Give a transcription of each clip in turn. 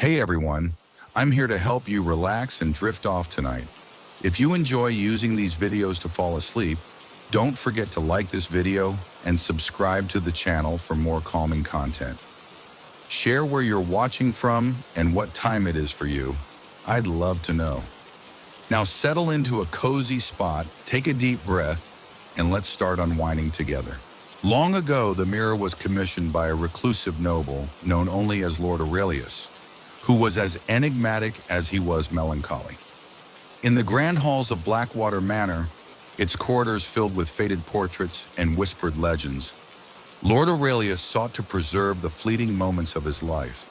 Hey everyone, I'm here to help you relax and drift off tonight. If you enjoy using these videos to fall asleep, don't forget to like this video and subscribe to the channel for more calming content. Share where you're watching from and what time it is for you. I'd love to know. Now settle into a cozy spot, take a deep breath, and let's start unwinding together. Long ago, the mirror was commissioned by a reclusive noble known only as Lord Aurelius, who was as enigmatic as he was melancholy. In the grand halls of Blackwater Manor, its corridors filled with faded portraits and whispered legends, Lord Aurelius sought to preserve the fleeting moments of his life.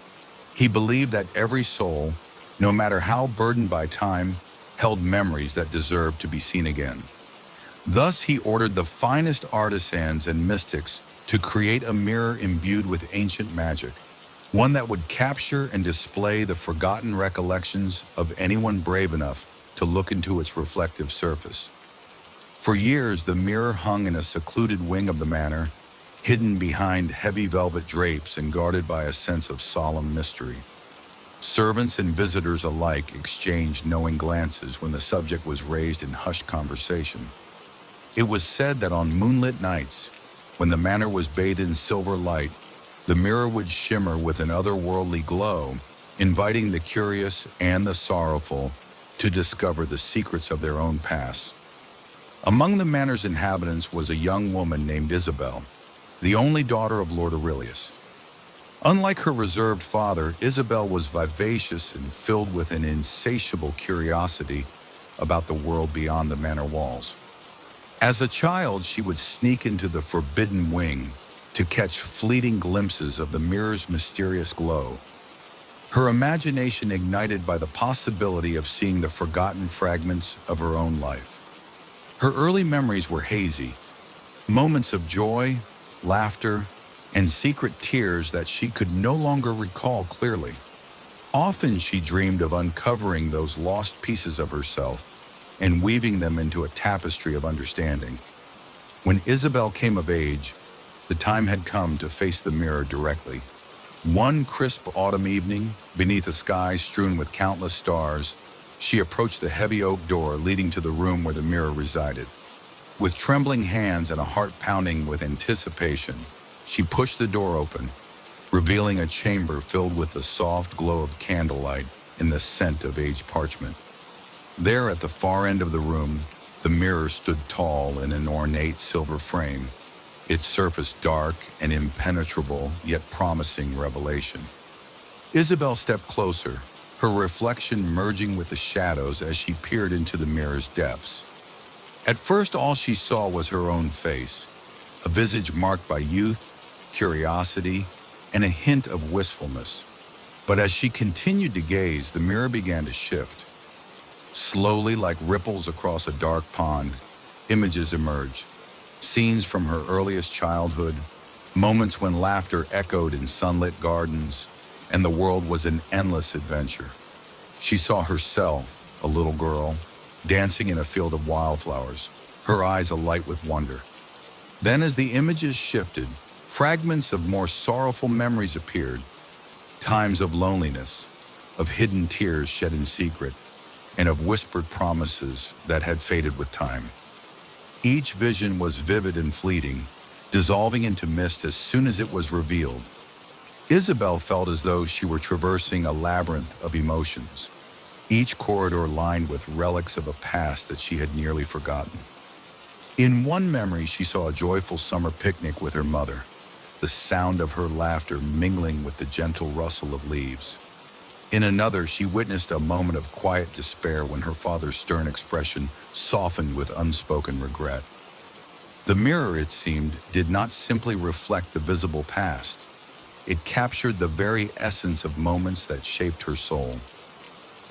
He believed that every soul, no matter how burdened by time, held memories that deserved to be seen again. Thus, he ordered the finest artisans and mystics to create a mirror imbued with ancient magic, one that would capture and display the forgotten recollections of anyone brave enough to look into its reflective surface. For years, the mirror hung in a secluded wing of the manor, hidden behind heavy velvet drapes and guarded by a sense of solemn mystery. Servants and visitors alike exchanged knowing glances when the subject was raised in hushed conversation. It was said that on moonlit nights, when the manor was bathed in silver light, the mirror would shimmer with an otherworldly glow, inviting the curious and the sorrowful to discover the secrets of their own past. Among the manor's inhabitants was a young woman named Isabel, the only daughter of Lord Aurelius. Unlike her reserved father, Isabel was vivacious and filled with an insatiable curiosity about the world beyond the manor walls. As a child, she would sneak into the forbidden wing to catch fleeting glimpses of the mirror's mysterious glow, her imagination ignited by the possibility of seeing the forgotten fragments of her own life. Her early memories were hazy, moments of joy, laughter, and secret tears that she could no longer recall clearly. Often she dreamed of uncovering those lost pieces of herself and weaving them into a tapestry of understanding. When Isabel came of age, the time had come to face the mirror directly. One crisp autumn evening, beneath a sky strewn with countless stars, she approached the heavy oak door leading to the room where the mirror resided. With trembling hands and a heart pounding with anticipation, she pushed the door open, revealing a chamber filled with the soft glow of candlelight and the scent of aged parchment. There at the far end of the room, the mirror stood tall in an ornate silver frame, its surface dark and impenetrable, yet promising revelation. Isabel stepped closer, her reflection merging with the shadows as she peered into the mirror's depths. At first, all she saw was her own face, a visage marked by youth, curiosity, and a hint of wistfulness. But as she continued to gaze, the mirror began to shift. Slowly, like ripples across a dark pond, images emerged. Scenes from her earliest childhood, moments when laughter echoed in sunlit gardens, and the world was an endless adventure. She saw herself, a little girl, dancing in a field of wildflowers, her eyes alight with wonder. Then as the images shifted, fragments of more sorrowful memories appeared, times of loneliness, of hidden tears shed in secret, and of whispered promises that had faded with time. Each vision was vivid and fleeting, dissolving into mist as soon as it was revealed. Isabel felt as though she were traversing a labyrinth of emotions, each corridor lined with relics of a past that she had nearly forgotten. In one memory, she saw a joyful summer picnic with her mother, the sound of her laughter mingling with the gentle rustle of leaves. In another, she witnessed a moment of quiet despair when her father's stern expression softened with unspoken regret. The mirror, it seemed, did not simply reflect the visible past. It captured the very essence of moments that shaped her soul.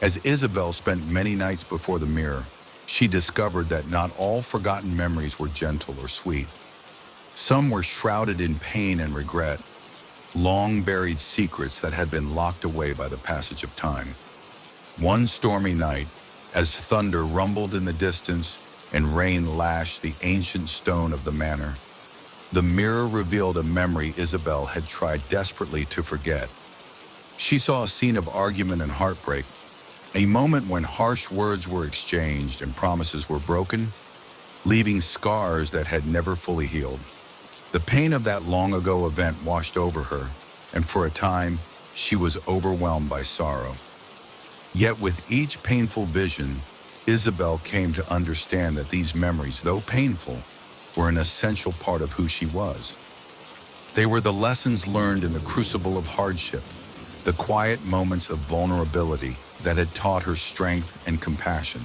As Isabel spent many nights before the mirror, she discovered that not all forgotten memories were gentle or sweet. Some were shrouded in pain and regret, long-buried secrets that had been locked away by the passage of time. One stormy night, as thunder rumbled in the distance and rain lashed the ancient stone of the manor, the mirror revealed a memory Isabel had tried desperately to forget. She saw a scene of argument and heartbreak, a moment when harsh words were exchanged and promises were broken, leaving scars that had never fully healed. The pain of that long ago event washed over her, and for a time, she was overwhelmed by sorrow. Yet with each painful vision, Isabel came to understand that these memories, though painful, were an essential part of who she was. They were the lessons learned in the crucible of hardship, the quiet moments of vulnerability that had taught her strength and compassion.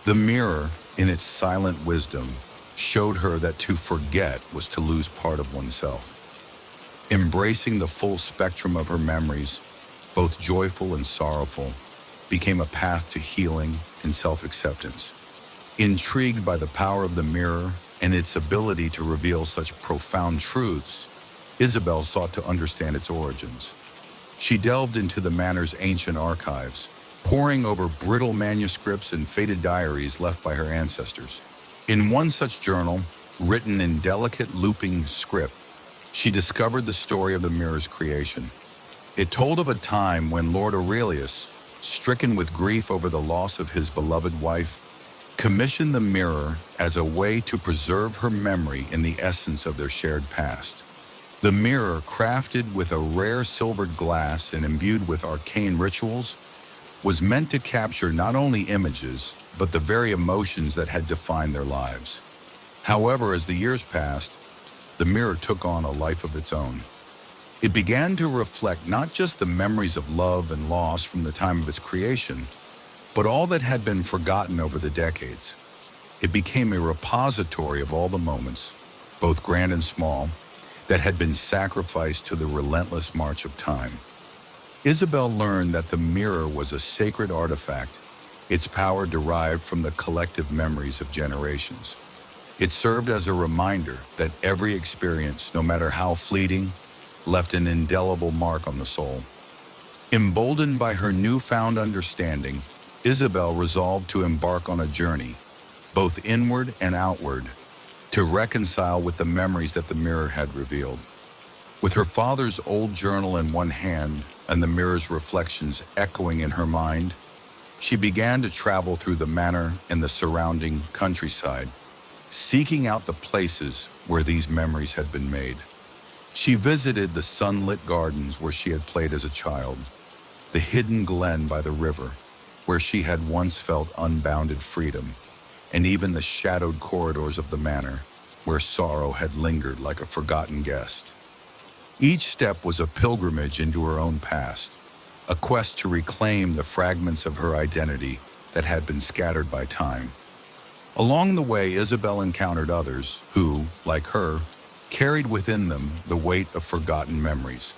The mirror, in its silent wisdom, showed her that to forget was to lose part of oneself. Embracing the full spectrum of her memories, both joyful and sorrowful, became a path to healing and self-acceptance. Intrigued by the power of the mirror and its ability to reveal such profound truths, Isabel sought to understand its origins. She delved into the manor's ancient archives, poring over brittle manuscripts and faded diaries left by her ancestors. In one such journal, written in delicate looping script, she discovered the story of the mirror's creation. It told of a time when Lord Aurelius, stricken with grief over the loss of his beloved wife, commissioned the mirror as a way to preserve her memory in the essence of their shared past. The mirror, crafted with a rare silvered glass and imbued with arcane rituals, was meant to capture not only images, but the very emotions that had defined their lives. However, as the years passed, the mirror took on a life of its own. It began to reflect not just the memories of love and loss from the time of its creation, but all that had been forgotten over the decades. It became a repository of all the moments, both grand and small, that had been sacrificed to the relentless march of time. Isabel learned that the mirror was a sacred artifact, its power derived from the collective memories of generations. It served as a reminder that every experience, no matter how fleeting, left an indelible mark on the soul. Emboldened by her newfound understanding, Isabel resolved to embark on a journey, both inward and outward, to reconcile with the memories that the mirror had revealed. With her father's old journal in one hand and the mirror's reflections echoing in her mind, she began to travel through the manor and the surrounding countryside, seeking out the places where these memories had been made. She visited the sunlit gardens where she had played as a child, the hidden glen by the river, where she had once felt unbounded freedom, and even the shadowed corridors of the manor, where sorrow had lingered like a forgotten guest. Each step was a pilgrimage into her own past, a quest to reclaim the fragments of her identity that had been scattered by time. Along the way, Isabel encountered others who, like her, carried within them the weight of forgotten memories.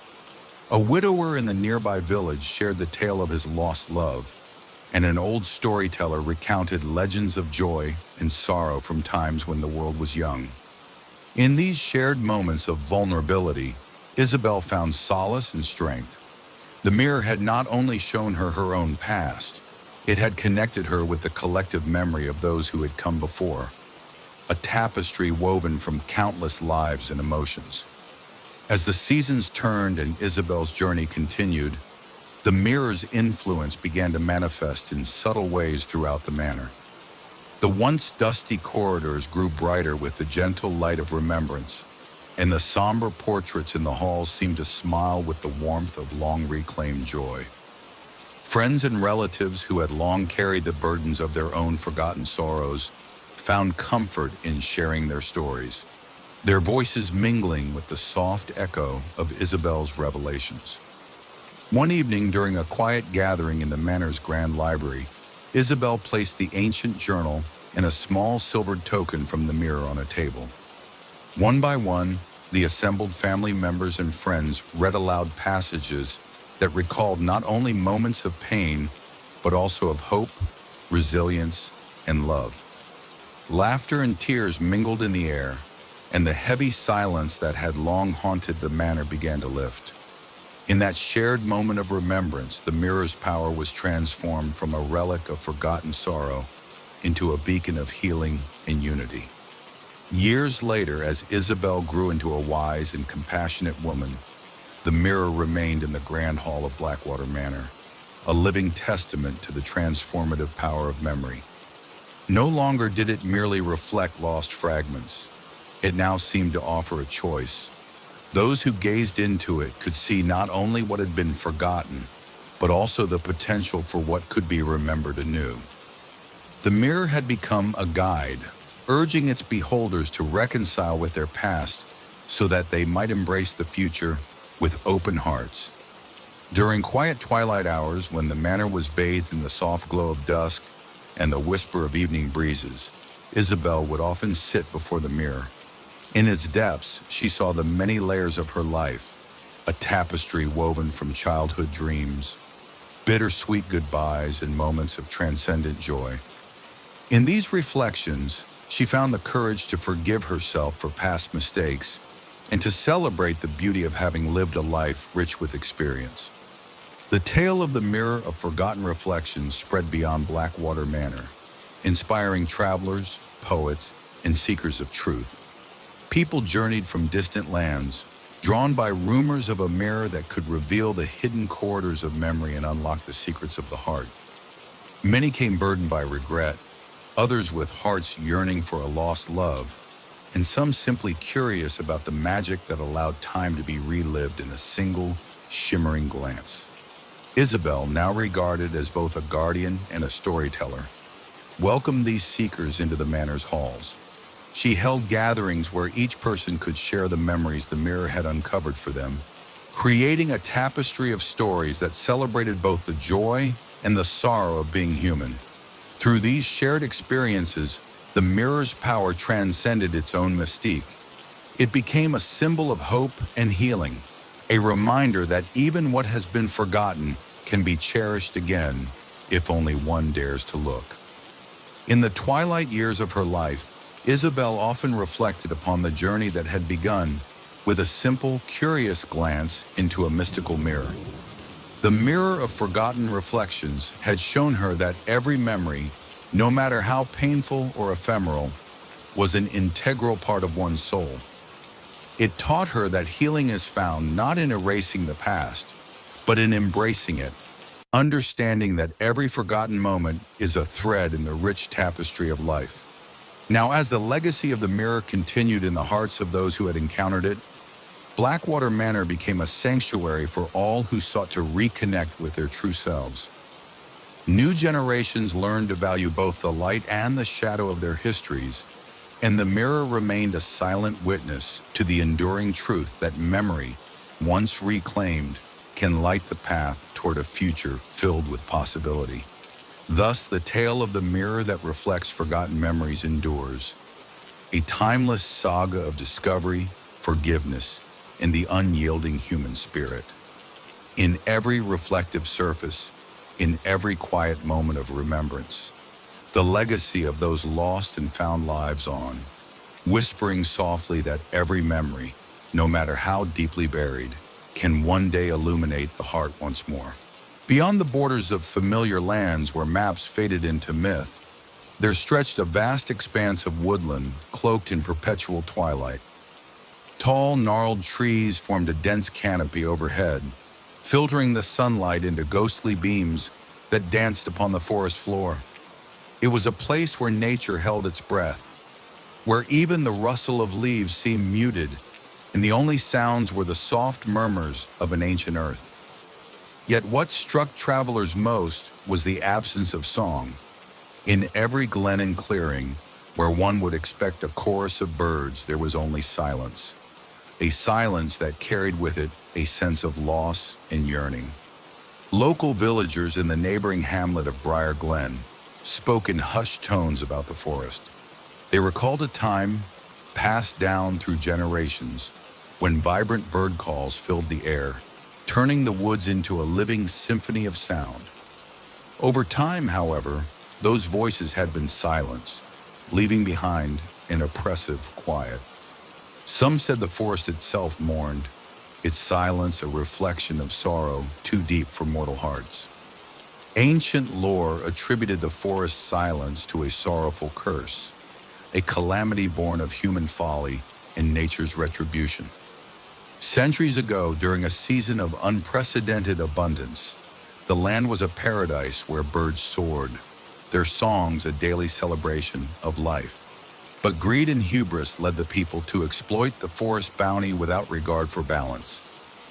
A widower in the nearby village shared the tale of his lost love, and an old storyteller recounted legends of joy and sorrow from times when the world was young. In these shared moments of vulnerability, Isabel found solace and strength. The mirror had not only shown her her own past, it had connected her with the collective memory of those who had come before, a tapestry woven from countless lives and emotions. As the seasons turned and Isabel's journey continued, the mirror's influence began to manifest in subtle ways throughout the manor. The once dusty corridors grew brighter with the gentle light of remembrance, and the somber portraits in the halls seemed to smile with the warmth of long-reclaimed joy. Friends and relatives who had long carried the burdens of their own forgotten sorrows found comfort in sharing their stories, their voices mingling with the soft echo of Isabel's revelations. One evening during a quiet gathering in the manor's grand library, Isabel placed the ancient journal and a small silvered token from the mirror on a table. One by one, the assembled family members and friends read aloud passages that recalled not only moments of pain, but also of hope, resilience, and love. Laughter and tears mingled in the air, and the heavy silence that had long haunted the manor began to lift. In that shared moment of remembrance, the mirror's power was transformed from a relic of forgotten sorrow into a beacon of healing and unity. Years later, as Isabel grew into a wise and compassionate woman, The mirror remained in the grand hall of Blackwater Manor, a living testament to the transformative power of memory. No longer did it merely reflect lost fragments. It now seemed to offer a choice. Those who gazed into it could see not only what had been forgotten, but also the potential for what could be remembered anew. The mirror had become a guide, urging its beholders to reconcile with their past so that they might embrace the future with open hearts. During quiet twilight hours, when the manor was bathed in the soft glow of dusk and the whisper of evening breezes, Isabel would often sit before the mirror. In its depths, she saw the many layers of her life, a tapestry woven from childhood dreams, bittersweet goodbyes, and moments of transcendent joy. In these reflections, she found the courage to forgive herself for past mistakes and to celebrate the beauty of having lived a life rich with experience. The tale of the Mirror of Forgotten Reflections spread beyond Blackwater Manor, inspiring travelers, poets, and seekers of truth. People journeyed from distant lands, drawn by rumors of a mirror that could reveal the hidden corridors of memory and unlock the secrets of the heart. Many came burdened by regret, others with hearts yearning for a lost love, and some simply curious about the magic that allowed time to be relived in a single, shimmering glance. Isabel, now regarded as both a guardian and a storyteller, welcomed these seekers into the manor's halls. She held gatherings where each person could share the memories the mirror had uncovered for them, creating a tapestry of stories that celebrated both the joy and the sorrow of being human. Through these shared experiences, the mirror's power transcended its own mystique. It became a symbol of hope and healing, a reminder that even what has been forgotten can be cherished again if only one dares to look. In the twilight years of her life, Isabel often reflected upon the journey that had begun with a simple, curious glance into a mystical mirror. The mirror of forgotten reflections had shown her that every memory, no matter how painful or ephemeral, was an integral part of one's soul. It taught her that healing is found not in erasing the past, but in embracing it, understanding that every forgotten moment is a thread in the rich tapestry of life. Now, as the legacy of the mirror continued in the hearts of those who had encountered it, Blackwater Manor became a sanctuary for all who sought to reconnect with their true selves. New generations learned to value both the light and the shadow of their histories, and the mirror remained a silent witness to the enduring truth that memory, once reclaimed, can light the path toward a future filled with possibility. Thus, the tale of the mirror that reflects forgotten memories endures, a timeless saga of discovery, forgiveness, and the unyielding human spirit. In every reflective surface, in every quiet moment of remembrance, the legacy of those lost and found lives on, whispering softly that every memory, no matter how deeply buried, can one day illuminate the heart once more. Beyond the borders of familiar lands where maps faded into myth, there stretched a vast expanse of woodland cloaked in perpetual twilight. Tall, gnarled trees formed a dense canopy overhead, filtering the sunlight into ghostly beams that danced upon the forest floor. It was a place where nature held its breath, where even the rustle of leaves seemed muted, and the only sounds were the soft murmurs of an ancient earth. Yet what struck travelers most was the absence of song. In every glen and clearing, where one would expect a chorus of birds, there was only silence. A silence that carried with it a sense of loss and yearning. Local villagers in the neighboring hamlet of Briar Glen spoke in hushed tones about the forest. They recalled a time, passed down through generations, when vibrant bird calls filled the air, turning the woods into a living symphony of sound. Over time, however, those voices had been silenced, leaving behind an oppressive quiet. Some said the forest itself mourned, its silence a reflection of sorrow too deep for mortal hearts. Ancient lore attributed the forest's silence to a sorrowful curse, a calamity born of human folly and nature's retribution. Centuries ago, during a season of unprecedented abundance, the land was a paradise where birds soared, their songs a daily celebration of life. But greed and hubris led the people to exploit the forest bounty without regard for balance.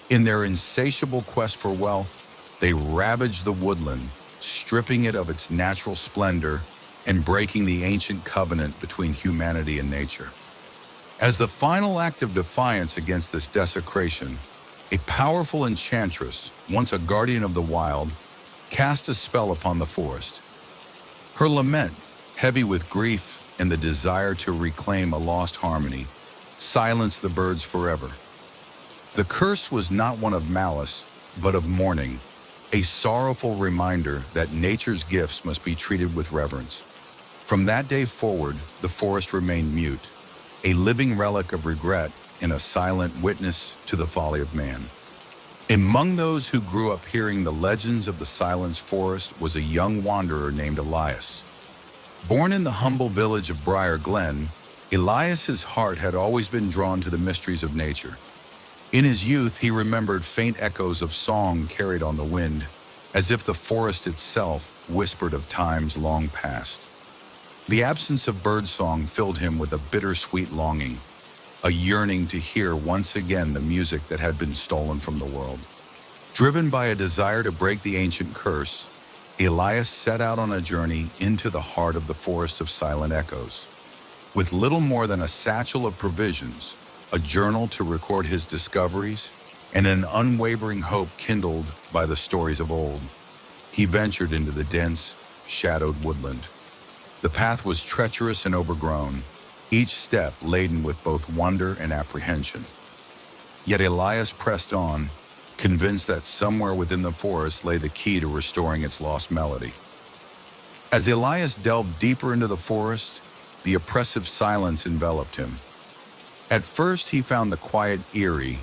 In their insatiable quest for wealth, they ravaged the woodland, stripping it of its natural splendor and breaking the ancient covenant between humanity and nature. As the final act of defiance against this desecration, a powerful enchantress, once a guardian of the wild, cast a spell upon the forest. Her lament, heavy with grief and the desire to reclaim a lost harmony, silenced the birds forever. The curse was not one of malice, but of mourning, a sorrowful reminder that nature's gifts must be treated with reverence. From that day forward, the forest remained mute, a living relic of regret and a silent witness to the folly of man. Among those who grew up hearing the legends of the Silence Forest was a young wanderer named Elias. Born in the humble village of Briar Glen, Elias's heart had always been drawn to the mysteries of nature. In his youth, he remembered faint echoes of song carried on the wind, as if the forest itself whispered of times long past. The absence of birdsong filled him with a bittersweet longing, a yearning to hear once again the music that had been stolen from the world. Driven by a desire to break the ancient curse, Elias set out on a journey into the heart of the forest of silent echoes. With little more than a satchel of provisions, a journal to record his discoveries, and an unwavering hope kindled by the stories of old, he ventured into the dense, shadowed woodland. The path was treacherous and overgrown, each step laden with both wonder and apprehension. Yet Elias pressed on, convinced that somewhere within the forest lay the key to restoring its lost melody. As Elias delved deeper into the forest, the oppressive silence enveloped him. At first, he found the quiet eerie,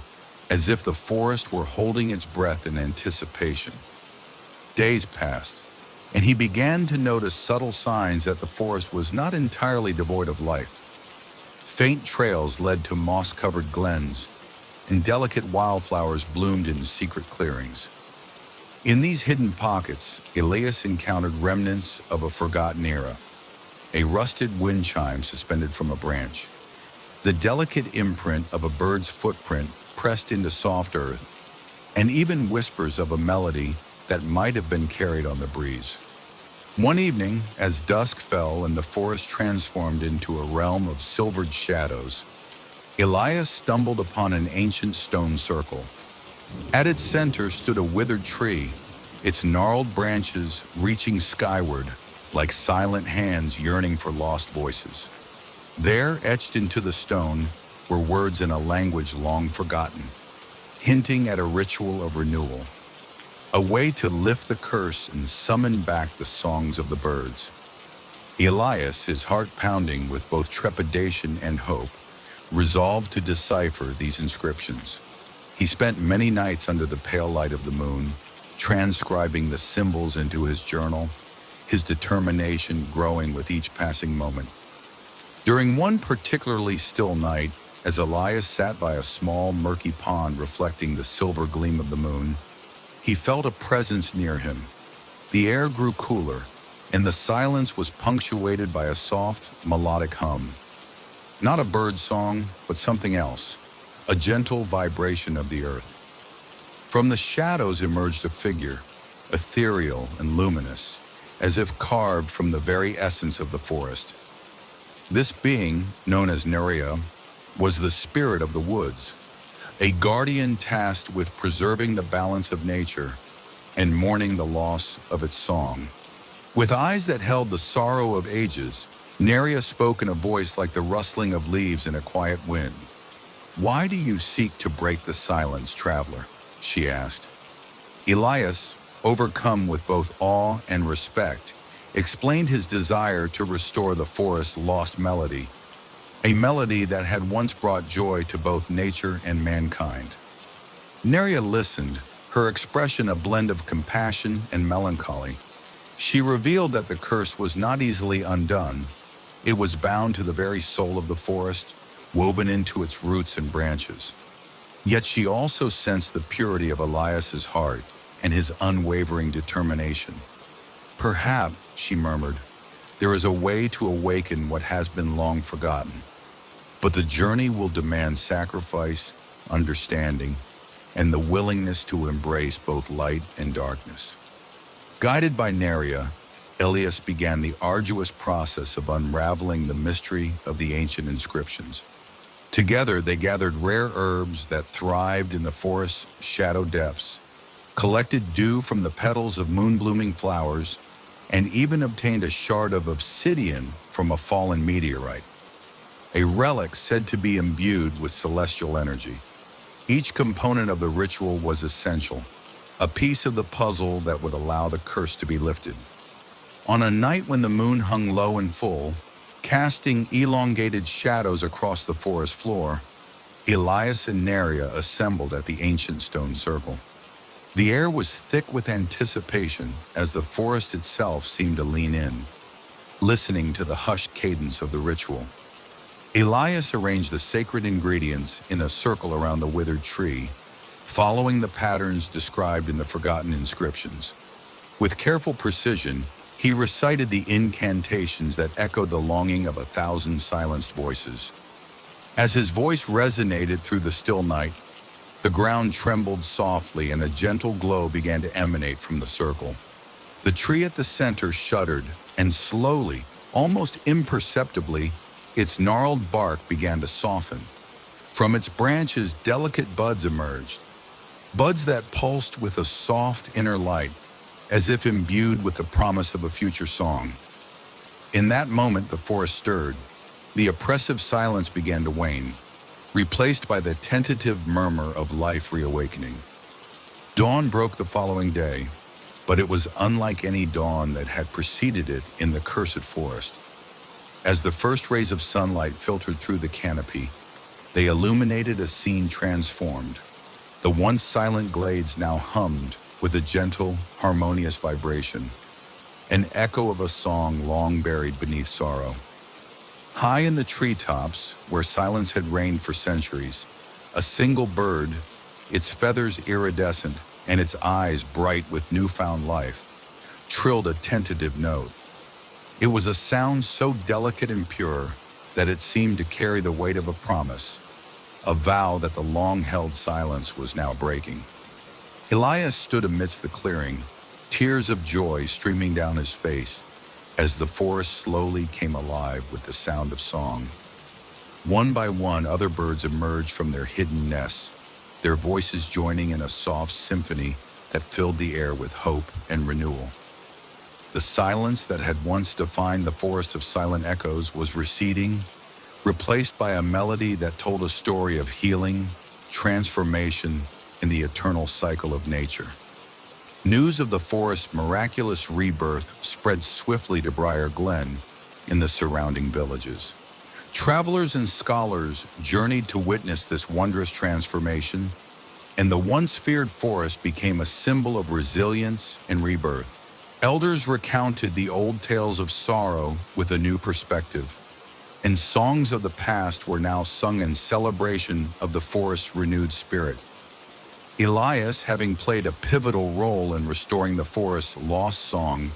as if the forest were holding its breath in anticipation. Days passed, and he began to notice subtle signs that the forest was not entirely devoid of life. Faint trails led to moss-covered glens, and delicate wildflowers bloomed in secret clearings. In these hidden pockets, Elias encountered remnants of a forgotten era, a rusted wind chime suspended from a branch, the delicate imprint of a bird's footprint pressed into soft earth, and even whispers of a melody that might have been carried on the breeze. One evening, as dusk fell and the forest transformed into a realm of silvered shadows, Elias stumbled upon an ancient stone circle. At its center stood a withered tree, its gnarled branches reaching skyward like silent hands yearning for lost voices. There, etched into the stone, were words in a language long forgotten, hinting at a ritual of renewal, a way to lift the curse and summon back the songs of the birds. Elias, his heart pounding with both trepidation and hope, resolved to decipher these inscriptions. He spent many nights under the pale light of the moon, transcribing the symbols into his journal, his determination growing with each passing moment. During one particularly still night, as Elias sat by a small, murky pond reflecting the silver gleam of the moon, he felt a presence near him. The air grew cooler, and the silence was punctuated by a soft, melodic hum. Not a bird song, but something else, a gentle vibration of the earth. From the shadows emerged a figure, ethereal and luminous, as if carved from the very essence of the forest. This being, known as Nerea, was the spirit of the woods, a guardian tasked with preserving the balance of nature and mourning the loss of its song. With eyes that held the sorrow of ages, Nerea spoke in a voice like the rustling of leaves in a quiet wind. "Why do you seek to break the silence, traveler?" she asked. Elias, overcome with both awe and respect, explained his desire to restore the forest's lost melody, a melody that had once brought joy to both nature and mankind. Nerea listened, her expression a blend of compassion and melancholy. She revealed that the curse was not easily undone. It was bound to the very soul of the forest, woven into its roots and branches. Yet she also sensed the purity of Elias's heart and his unwavering determination. Perhaps, she murmured, there is a way to awaken what has been long forgotten. But the journey will demand sacrifice, understanding, and the willingness to embrace both light and darkness. Guided by Neria, Elias began the arduous process of unraveling the mystery of the ancient inscriptions. Together, they gathered rare herbs that thrived in the forest's shadow depths, collected dew from the petals of moon-blooming flowers, and even obtained a shard of obsidian from a fallen meteorite, a relic said to be imbued with celestial energy. Each component of the ritual was essential, a piece of the puzzle that would allow the curse to be lifted. On a night when the moon hung low and full, casting elongated shadows across the forest floor, Elias and Neria assembled at the ancient stone circle. The air was thick with anticipation as the forest itself seemed to lean in, listening to the hushed cadence of the ritual. Elias arranged the sacred ingredients in a circle around the withered tree, following the patterns described in the forgotten inscriptions. With careful precision, he recited the incantations that echoed the longing of 1,000 silenced voices. As his voice resonated through the still night, the ground trembled softly and a gentle glow began to emanate from the circle. The tree at the center shuddered, and slowly, almost imperceptibly, its gnarled bark began to soften. From its branches, delicate buds emerged, buds that pulsed with a soft inner light, as if imbued with the promise of a future song. In that moment, the forest stirred. The oppressive silence began to wane, replaced by the tentative murmur of life reawakening. Dawn broke the following day, but it was unlike any dawn that had preceded it in the cursed forest. As the first rays of sunlight filtered through the canopy, they illuminated a scene transformed. The once silent glades now hummed with a gentle, harmonious vibration, an echo of a song long buried beneath sorrow. High in the treetops, where silence had reigned for centuries, a single bird, its feathers iridescent and its eyes bright with newfound life, trilled a tentative note. It was a sound so delicate and pure that it seemed to carry the weight of a promise, a vow that the long-held silence was now breaking. Elias stood amidst the clearing, tears of joy streaming down his face, as the forest slowly came alive with the sound of song. One by one, other birds emerged from their hidden nests, their voices joining in a soft symphony that filled the air with hope and renewal. The silence that had once defined the forest of silent echoes was receding, replaced by a melody that told a story of healing, transformation, and the eternal cycle of nature. News of the forest's miraculous rebirth spread swiftly to Briar Glen in the surrounding villages. Travelers and scholars journeyed to witness this wondrous transformation, and the once feared forest became a symbol of resilience and rebirth. Elders recounted the old tales of sorrow with a new perspective, and songs of the past were now sung in celebration of the forest's renewed spirit. Elias, having played a pivotal role in restoring the forest's lost song,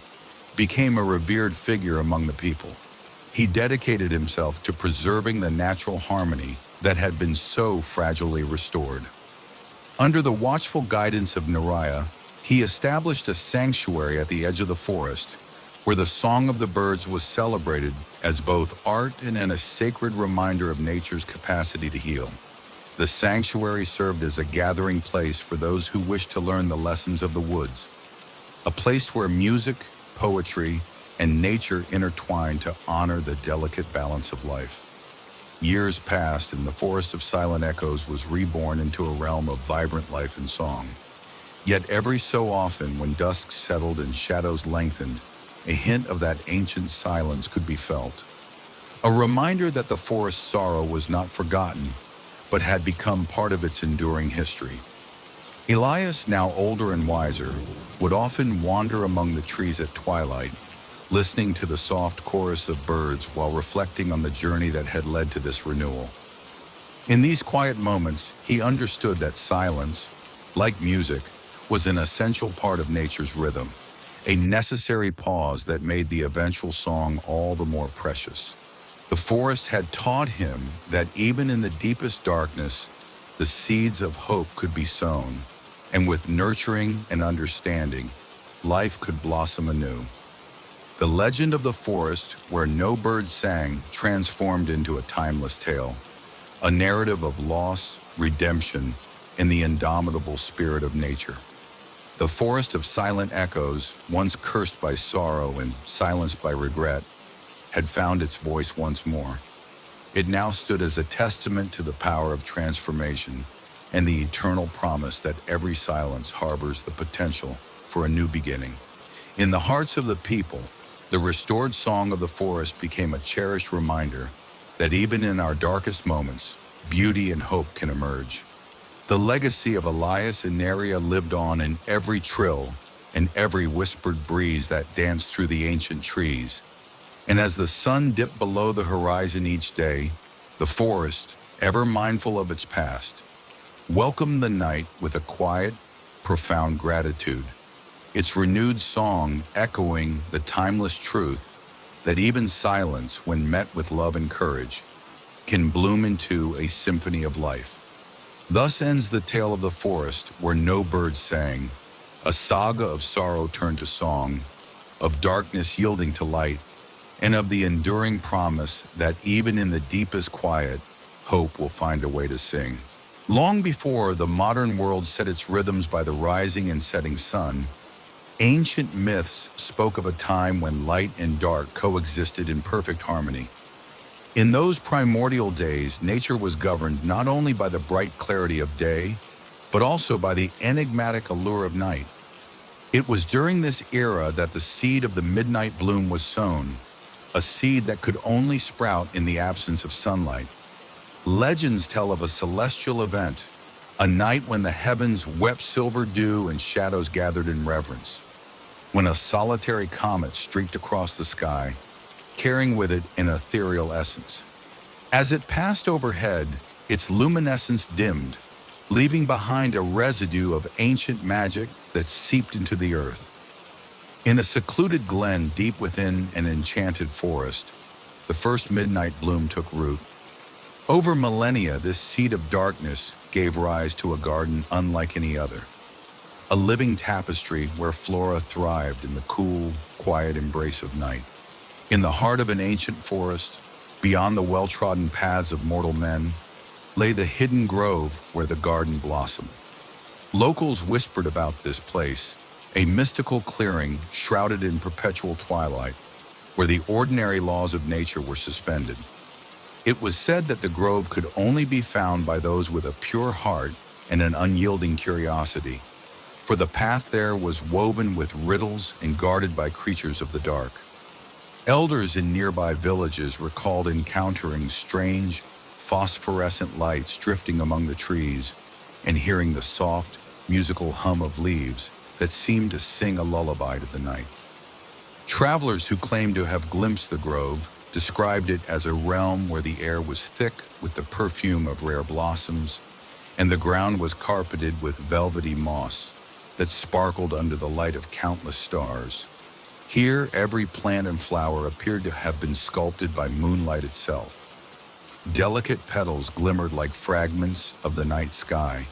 became a revered figure among the people. He dedicated himself to preserving the natural harmony that had been so fragilely restored. Under the watchful guidance of Neria, he established a sanctuary at the edge of the forest, where the song of the birds was celebrated as both art and a sacred reminder of nature's capacity to heal. The sanctuary served as a gathering place for those who wished to learn the lessons of the woods, a place where music, poetry, and nature intertwined to honor the delicate balance of life. Years passed, and the forest of silent echoes was reborn into a realm of vibrant life and song. Yet every so often, when dusk settled and shadows lengthened, a hint of that ancient silence could be felt. A reminder that the forest's sorrow was not forgotten, but had become part of its enduring history. Elias, now older and wiser, would often wander among the trees at twilight, listening to the soft chorus of birds while reflecting on the journey that had led to this renewal. In these quiet moments, he understood that silence, like music, was an essential part of nature's rhythm, a necessary pause that made the eventual song all the more precious. The forest had taught him that even in the deepest darkness, the seeds of hope could be sown, and with nurturing and understanding, life could blossom anew. The legend of the forest where no bird sang transformed into a timeless tale, a narrative of loss, redemption, and the indomitable spirit of nature. The forest of silent echoes, once cursed by sorrow and silenced by regret, had found its voice once more. It now stood as a testament to the power of transformation and the eternal promise that every silence harbors the potential for a new beginning. In the hearts of the people, the restored song of the forest became a cherished reminder that even in our darkest moments, beauty and hope can emerge. The legacy of Elias and Neria lived on in every trill and every whispered breeze that danced through the ancient trees. And as the sun dipped below the horizon each day, the forest, ever mindful of its past, welcomed the night with a quiet, profound gratitude, its renewed song echoing the timeless truth that even silence, when met with love and courage, can bloom into a symphony of life. Thus ends the tale of the forest where no birds sang, a saga of sorrow turned to song, of darkness yielding to light, and of the enduring promise that even in the deepest quiet, hope will find a way to sing. Long before the modern world set its rhythms by the rising and setting sun, ancient myths spoke of a time when light and dark coexisted in perfect harmony. In those primordial days, nature was governed not only by the bright clarity of day, but also by the enigmatic allure of night. It was during this era that the seed of the midnight bloom was sown, a seed that could only sprout in the absence of sunlight. Legends tell of a celestial event, a night when the heavens wept silver dew and shadows gathered in reverence, when a solitary comet streaked across the sky, carrying with it an ethereal essence. As it passed overhead, its luminescence dimmed, leaving behind a residue of ancient magic that seeped into the earth. In a secluded glen deep within an enchanted forest, the first midnight bloom took root. Over millennia, this seed of darkness gave rise to a garden unlike any other, a living tapestry where flora thrived in the cool, quiet embrace of night. In the heart of an ancient forest, beyond the well-trodden paths of mortal men, lay the hidden grove where the garden blossomed. Locals whispered about this place, a mystical clearing shrouded in perpetual twilight, where the ordinary laws of nature were suspended. It was said that the grove could only be found by those with a pure heart and an unyielding curiosity, for the path there was woven with riddles and guarded by creatures of the dark. Elders in nearby villages recalled encountering strange, phosphorescent lights drifting among the trees and hearing the soft, musical hum of leaves that seemed to sing a lullaby to the night. Travelers who claimed to have glimpsed the grove described it as a realm where the air was thick with the perfume of rare blossoms and the ground was carpeted with velvety moss that sparkled under the light of countless stars. Here, every plant and flower appeared to have been sculpted by moonlight itself. Delicate petals glimmered like fragments of the night sky,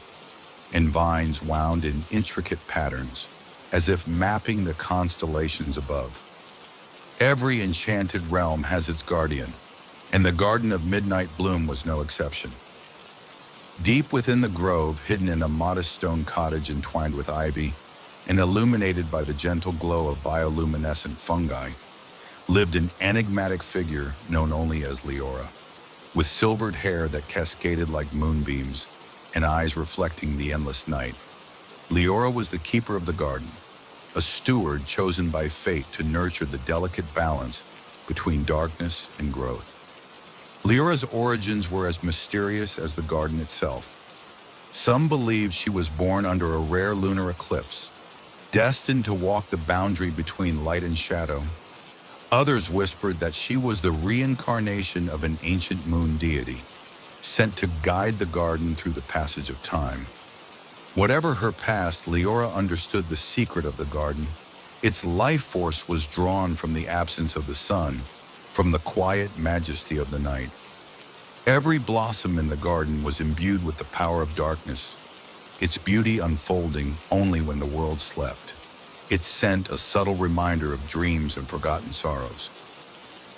and vines wound in intricate patterns, as if mapping the constellations above. Every enchanted realm has its guardian, and the Garden of Midnight Bloom was no exception. Deep within the grove, hidden in a modest stone cottage entwined with ivy, and illuminated by the gentle glow of bioluminescent fungi, lived an enigmatic figure known only as Leora, with silvered hair that cascaded like moonbeams and eyes reflecting the endless night. Leora was the keeper of the garden, a steward chosen by fate to nurture the delicate balance between darkness and growth. Leora's origins were as mysterious as the garden itself. Some believed she was born under a rare lunar eclipse, destined to walk the boundary between light and shadow. Others whispered that she was the reincarnation of an ancient moon deity, sent to guide the garden through the passage of time. Whatever her past, Leora understood the secret of the garden. Its life force was drawn from the absence of the sun, from the quiet majesty of the night. Every blossom in the garden was imbued with the power of darkness, its beauty unfolding only when the world slept. It sent a subtle reminder of dreams and forgotten sorrows.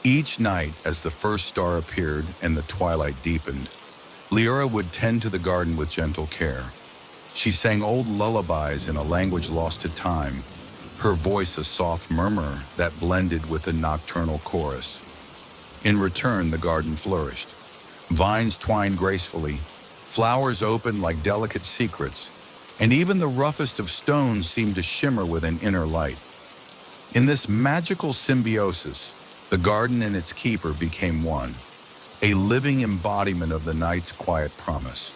Each night, as the first star appeared and the twilight deepened, Leora would tend to the garden with gentle care. She sang old lullabies in a language lost to time, her voice a soft murmur that blended with the nocturnal chorus. In return, the garden flourished. Vines twined gracefully, flowers opened like delicate secrets, and even the roughest of stones seemed to shimmer with an inner light. In this magical symbiosis, the garden and its keeper became one, a living embodiment of the night's quiet promise.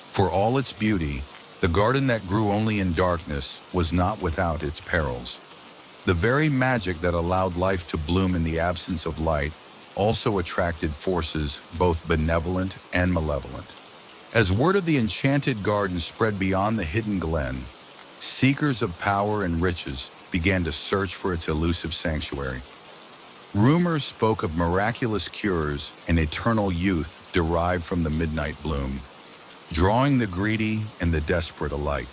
For all its beauty, the garden that grew only in darkness was not without its perils. The very magic that allowed life to bloom in the absence of light also attracted forces both benevolent and malevolent. As word of the enchanted garden spread beyond the hidden glen, seekers of power and riches began to search for its elusive sanctuary. Rumors spoke of miraculous cures and eternal youth derived from the midnight bloom, drawing the greedy and the desperate alike.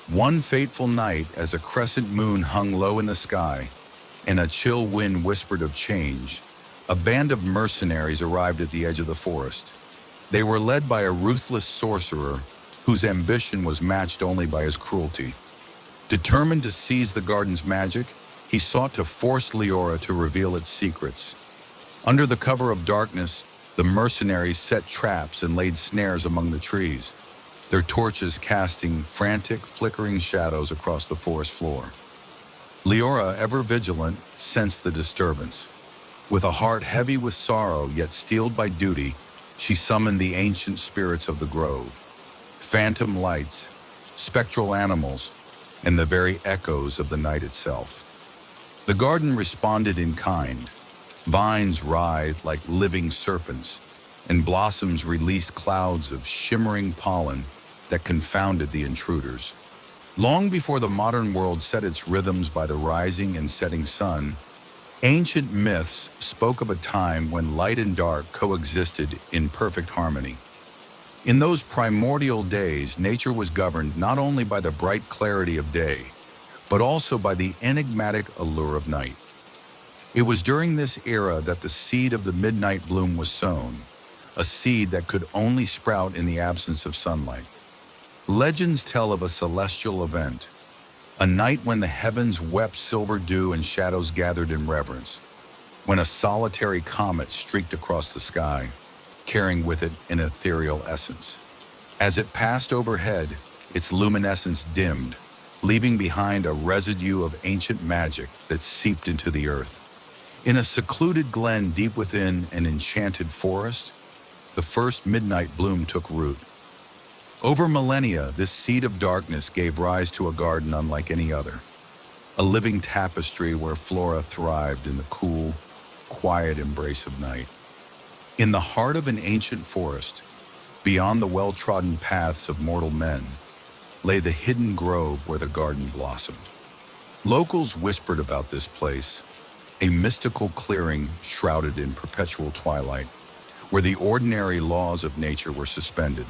One fateful night, as a crescent moon hung low in the sky and a chill wind whispered of change, a band of mercenaries arrived at the edge of the forest. They were led by a ruthless sorcerer whose ambition was matched only by his cruelty. Determined to seize the garden's magic, he sought to force Leora to reveal its secrets. Under the cover of darkness, the mercenaries set traps and laid snares among the trees, their torches casting frantic, flickering shadows across the forest floor. Leora, ever vigilant, sensed the disturbance. With a heart heavy with sorrow, yet steeled by duty, she summoned the ancient spirits of the grove, phantom lights, spectral animals, and the very echoes of the night itself. The garden responded in kind. Vines writhed like living serpents, and blossoms released clouds of shimmering pollen that confounded the intruders. Long before the modern world set its rhythms by the rising and setting sun, ancient myths spoke of a time when light and dark coexisted in perfect harmony. In those primordial days, nature was governed not only by the bright clarity of day, but also by the enigmatic allure of night. It was during this era that the seed of the midnight bloom was sown, a seed that could only sprout in the absence of sunlight. Legends tell of a celestial event, a night when the heavens wept silver dew and shadows gathered in reverence, when a solitary comet streaked across the sky, carrying with it an ethereal essence. As it passed overhead, its luminescence dimmed, leaving behind a residue of ancient magic that seeped into the earth. In a secluded glen deep within an enchanted forest, the first midnight bloom took root. Over millennia, this seed of darkness gave rise to a garden unlike any other, a living tapestry where flora thrived in the cool, quiet embrace of night. In the heart of an ancient forest, beyond the well-trodden paths of mortal men, lay the hidden grove where the garden blossomed. Locals whispered about this place, a mystical clearing shrouded in perpetual twilight, where the ordinary laws of nature were suspended.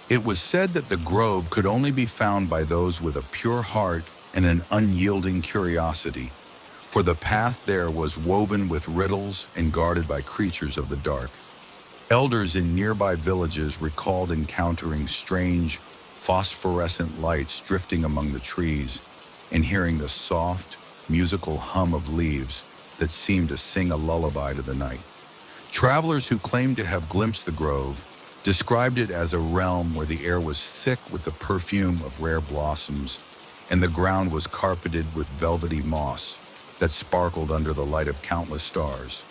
It was said that the grove could only be found by those with a pure heart and an unyielding curiosity, for the path there was woven with riddles and guarded by creatures of the dark. Elders in nearby villages recalled encountering strange, phosphorescent lights drifting among the trees and hearing the soft, musical hum of leaves that seemed to sing a lullaby to the night. Travelers who claimed to have glimpsed the grove described it as a realm where the air was thick with the perfume of rare blossoms and the ground was carpeted with velvety moss that sparkled under the light of countless stars.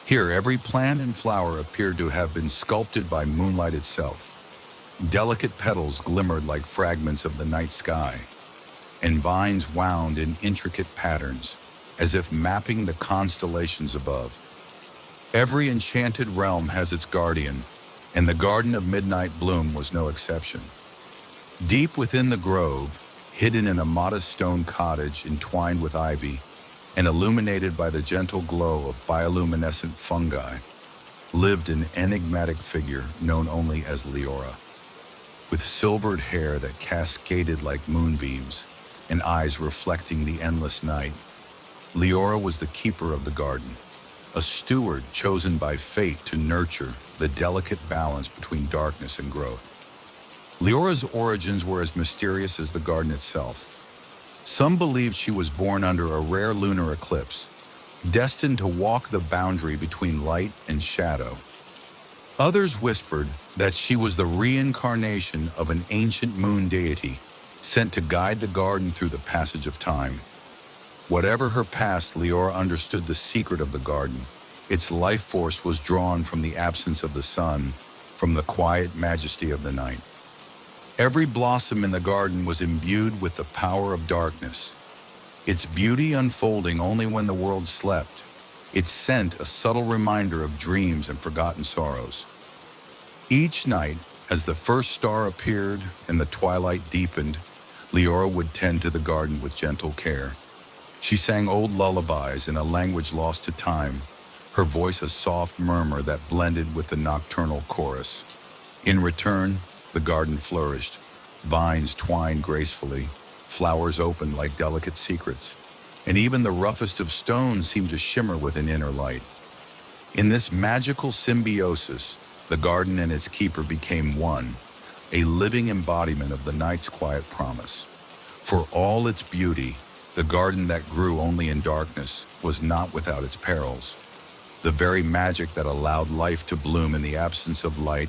Here, every plant and flower appeared to have been sculpted by moonlight itself. Delicate petals glimmered like fragments of the night sky, and vines wound in intricate patterns, as if mapping the constellations above. Every enchanted realm has its guardian, and the Garden of Midnight Bloom was no exception. Deep within the grove, hidden in a modest stone cottage entwined with ivy and illuminated by the gentle glow of bioluminescent fungi, lived an enigmatic figure known only as Leora. With silvered hair that cascaded like moonbeams and eyes reflecting the endless night, Leora was the keeper of the garden, a steward chosen by fate to nurture the delicate balance between darkness and growth. Leora's origins were as mysterious as the garden itself. Some believed she was born under a rare lunar eclipse, destined to walk the boundary between light and shadow. Others whispered that she was the reincarnation of an ancient moon deity sent to guide the garden through the passage of time. Whatever her past, Leora understood the secret of the garden. Its life force was drawn from the absence of the sun, from the quiet majesty of the night. Every blossom in the garden was imbued with the power of darkness, its beauty unfolding only when the world slept. Its scent a subtle reminder of dreams and forgotten sorrows. Each night, as the first star appeared and the twilight deepened, Leora would tend to the garden with gentle care. She sang old lullabies in a language lost to time, her voice a soft murmur that blended with the nocturnal chorus. In return, the garden flourished. Vines twined gracefully, flowers opened like delicate secrets, and even the roughest of stones seemed to shimmer with an inner light. In this magical symbiosis, the garden and its keeper became one, a living embodiment of the night's quiet promise. For all its beauty, the garden that grew only in darkness was not without its perils. The very magic that allowed life to bloom in the absence of light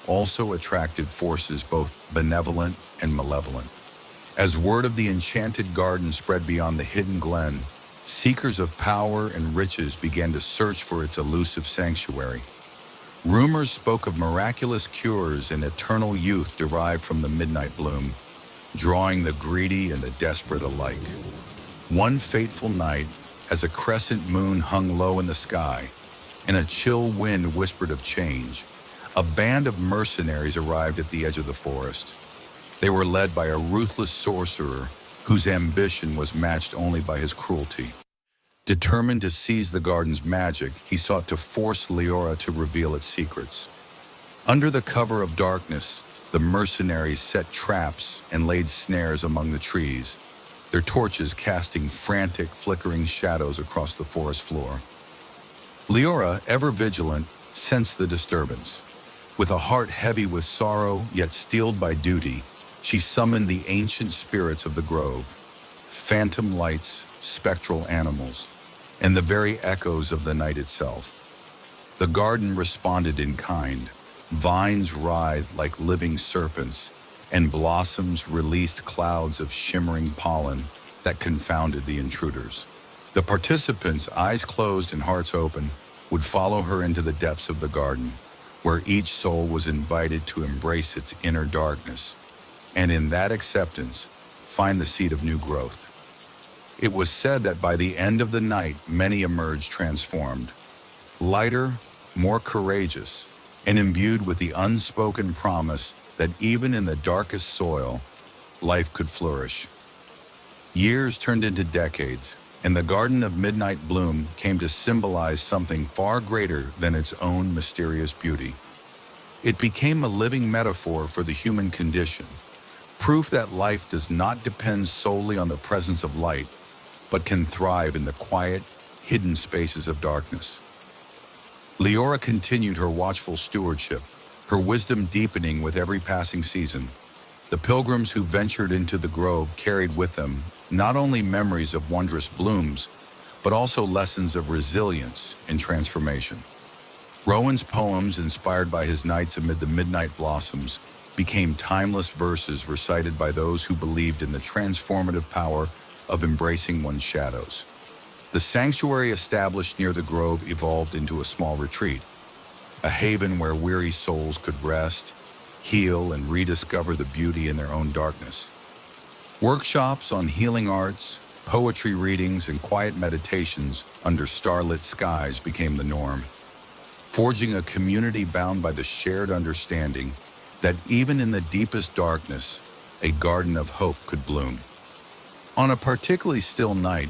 also attracted forces both benevolent and malevolent. As word of the enchanted garden spread beyond the hidden glen, seekers of power and riches began to search for its elusive sanctuary. Rumors spoke of miraculous cures and eternal youth derived from the midnight bloom, drawing the greedy and the desperate alike. One fateful night, as a crescent moon hung low in the sky, and a chill wind whispered of change, a band of mercenaries arrived at the edge of the forest. They were led by a ruthless sorcerer whose ambition was matched only by his cruelty. Determined to seize the garden's magic, he sought to force Leora to reveal its secrets. Under the cover of darkness, the mercenaries set traps and laid snares among the trees, their torches casting frantic, flickering shadows across the forest floor. Leora, ever vigilant, sensed the disturbance. With a heart heavy with sorrow, yet steeled by duty, she summoned the ancient spirits of the grove, phantom lights, spectral animals, and the very echoes of the night itself. The garden responded in kind. Vines writhed like living serpents, and blossoms released clouds of shimmering pollen that confounded the intruders. The participants, eyes closed and hearts open, would follow her into the depths of the garden, where each soul was invited to embrace its inner darkness, and in that acceptance, find the seed of new growth. It was said that by the end of the night, many emerged transformed, lighter, more courageous, and imbued with the unspoken promise that even in the darkest soil, life could flourish. Years turned into decades, and the Garden of Midnight Bloom came to symbolize something far greater than its own mysterious beauty. It became a living metaphor for the human condition, proof that life does not depend solely on the presence of light, but can thrive in the quiet, hidden spaces of darkness. Leora continued her watchful stewardship, her wisdom deepening with every passing season. The pilgrims who ventured into the grove carried with them not only memories of wondrous blooms, but also lessons of resilience and transformation. Rowan's poems, inspired by his nights amid the midnight blossoms, became timeless verses recited by those who believed in the transformative power of embracing one's shadows. The sanctuary established near the grove evolved into a small retreat, a haven where weary souls could rest, heal, and rediscover the beauty in their own darkness. Workshops on healing arts, poetry readings, and quiet meditations under starlit skies became the norm. forging a community bound by the shared understanding that even in the deepest darkness, a garden of hope could bloom. On a particularly still night,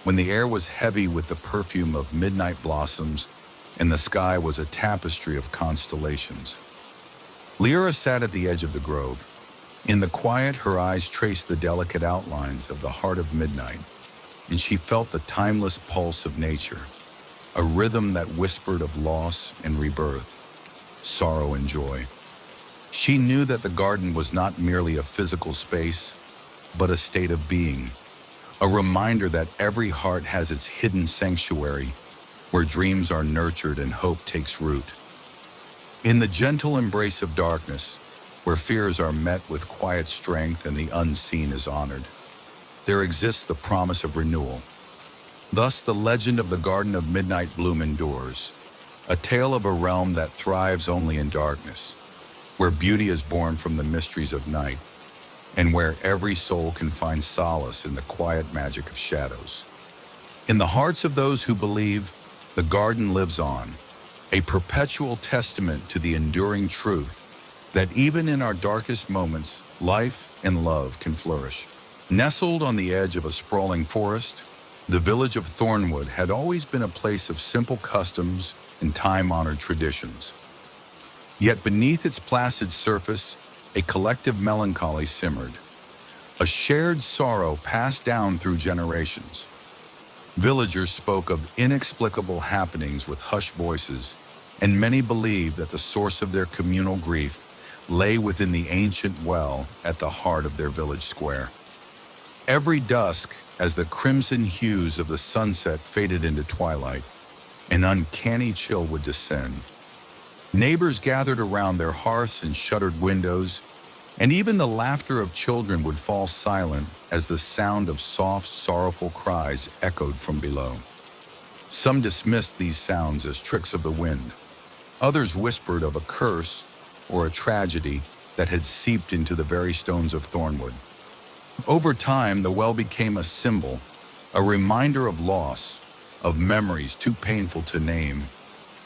when the air was heavy with the perfume of midnight blossoms and the sky was a tapestry of constellations, Lyra sat at the edge of the grove. In the quiet, her eyes traced the delicate outlines of the heart of midnight, and she felt the timeless pulse of nature, a rhythm that whispered of loss and rebirth, sorrow and joy. She knew that the garden was not merely a physical space, but a state of being, a reminder that every heart has its hidden sanctuary where dreams are nurtured and hope takes root. In the gentle embrace of darkness, where fears are met with quiet strength and the unseen is honored, there exists the promise of renewal. Thus, the legend of the Garden of Midnight Bloom endures, a tale of a realm that thrives only in darkness, where beauty is born from the mysteries of night, and where every soul can find solace in the quiet magic of shadows. In the hearts of those who believe, the garden lives on, a perpetual testament to the enduring truth that even in our darkest moments, life and love can flourish. Nestled on the edge of a sprawling forest, the village of Thornwood had always been a place of simple customs and time-honored traditions. Yet beneath its placid surface, a collective melancholy simmered, a shared sorrow passed down through generations. Villagers spoke of inexplicable happenings with hushed voices, and many believed that the source of their communal grief lay within the ancient well at the heart of their village square. Every dusk, as the crimson hues of the sunset faded into twilight, an uncanny chill would descend. Neighbors gathered around their hearths and shuttered windows, and even the laughter of children would fall silent as the sound of soft, sorrowful cries echoed from below. Some dismissed these sounds as tricks of the wind. Others whispered of a curse or a tragedy that had seeped into the very stones of Thornwood. Over time, the well became a symbol, a reminder of loss, of memories too painful to name,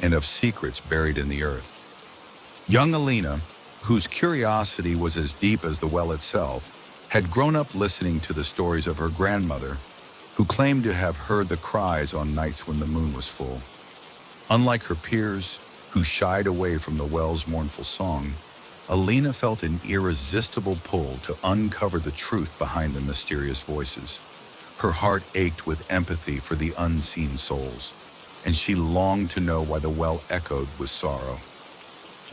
and of secrets buried in the earth. Young Alina, whose curiosity was as deep as the well itself, had grown up listening to the stories of her grandmother, who claimed to have heard the cries on nights when the moon was full. Unlike her peers, who shied away from the well's mournful song, Alina felt an irresistible pull to uncover the truth behind the mysterious voices. Her heart ached with empathy for the unseen souls, and she longed to know why the well echoed with sorrow.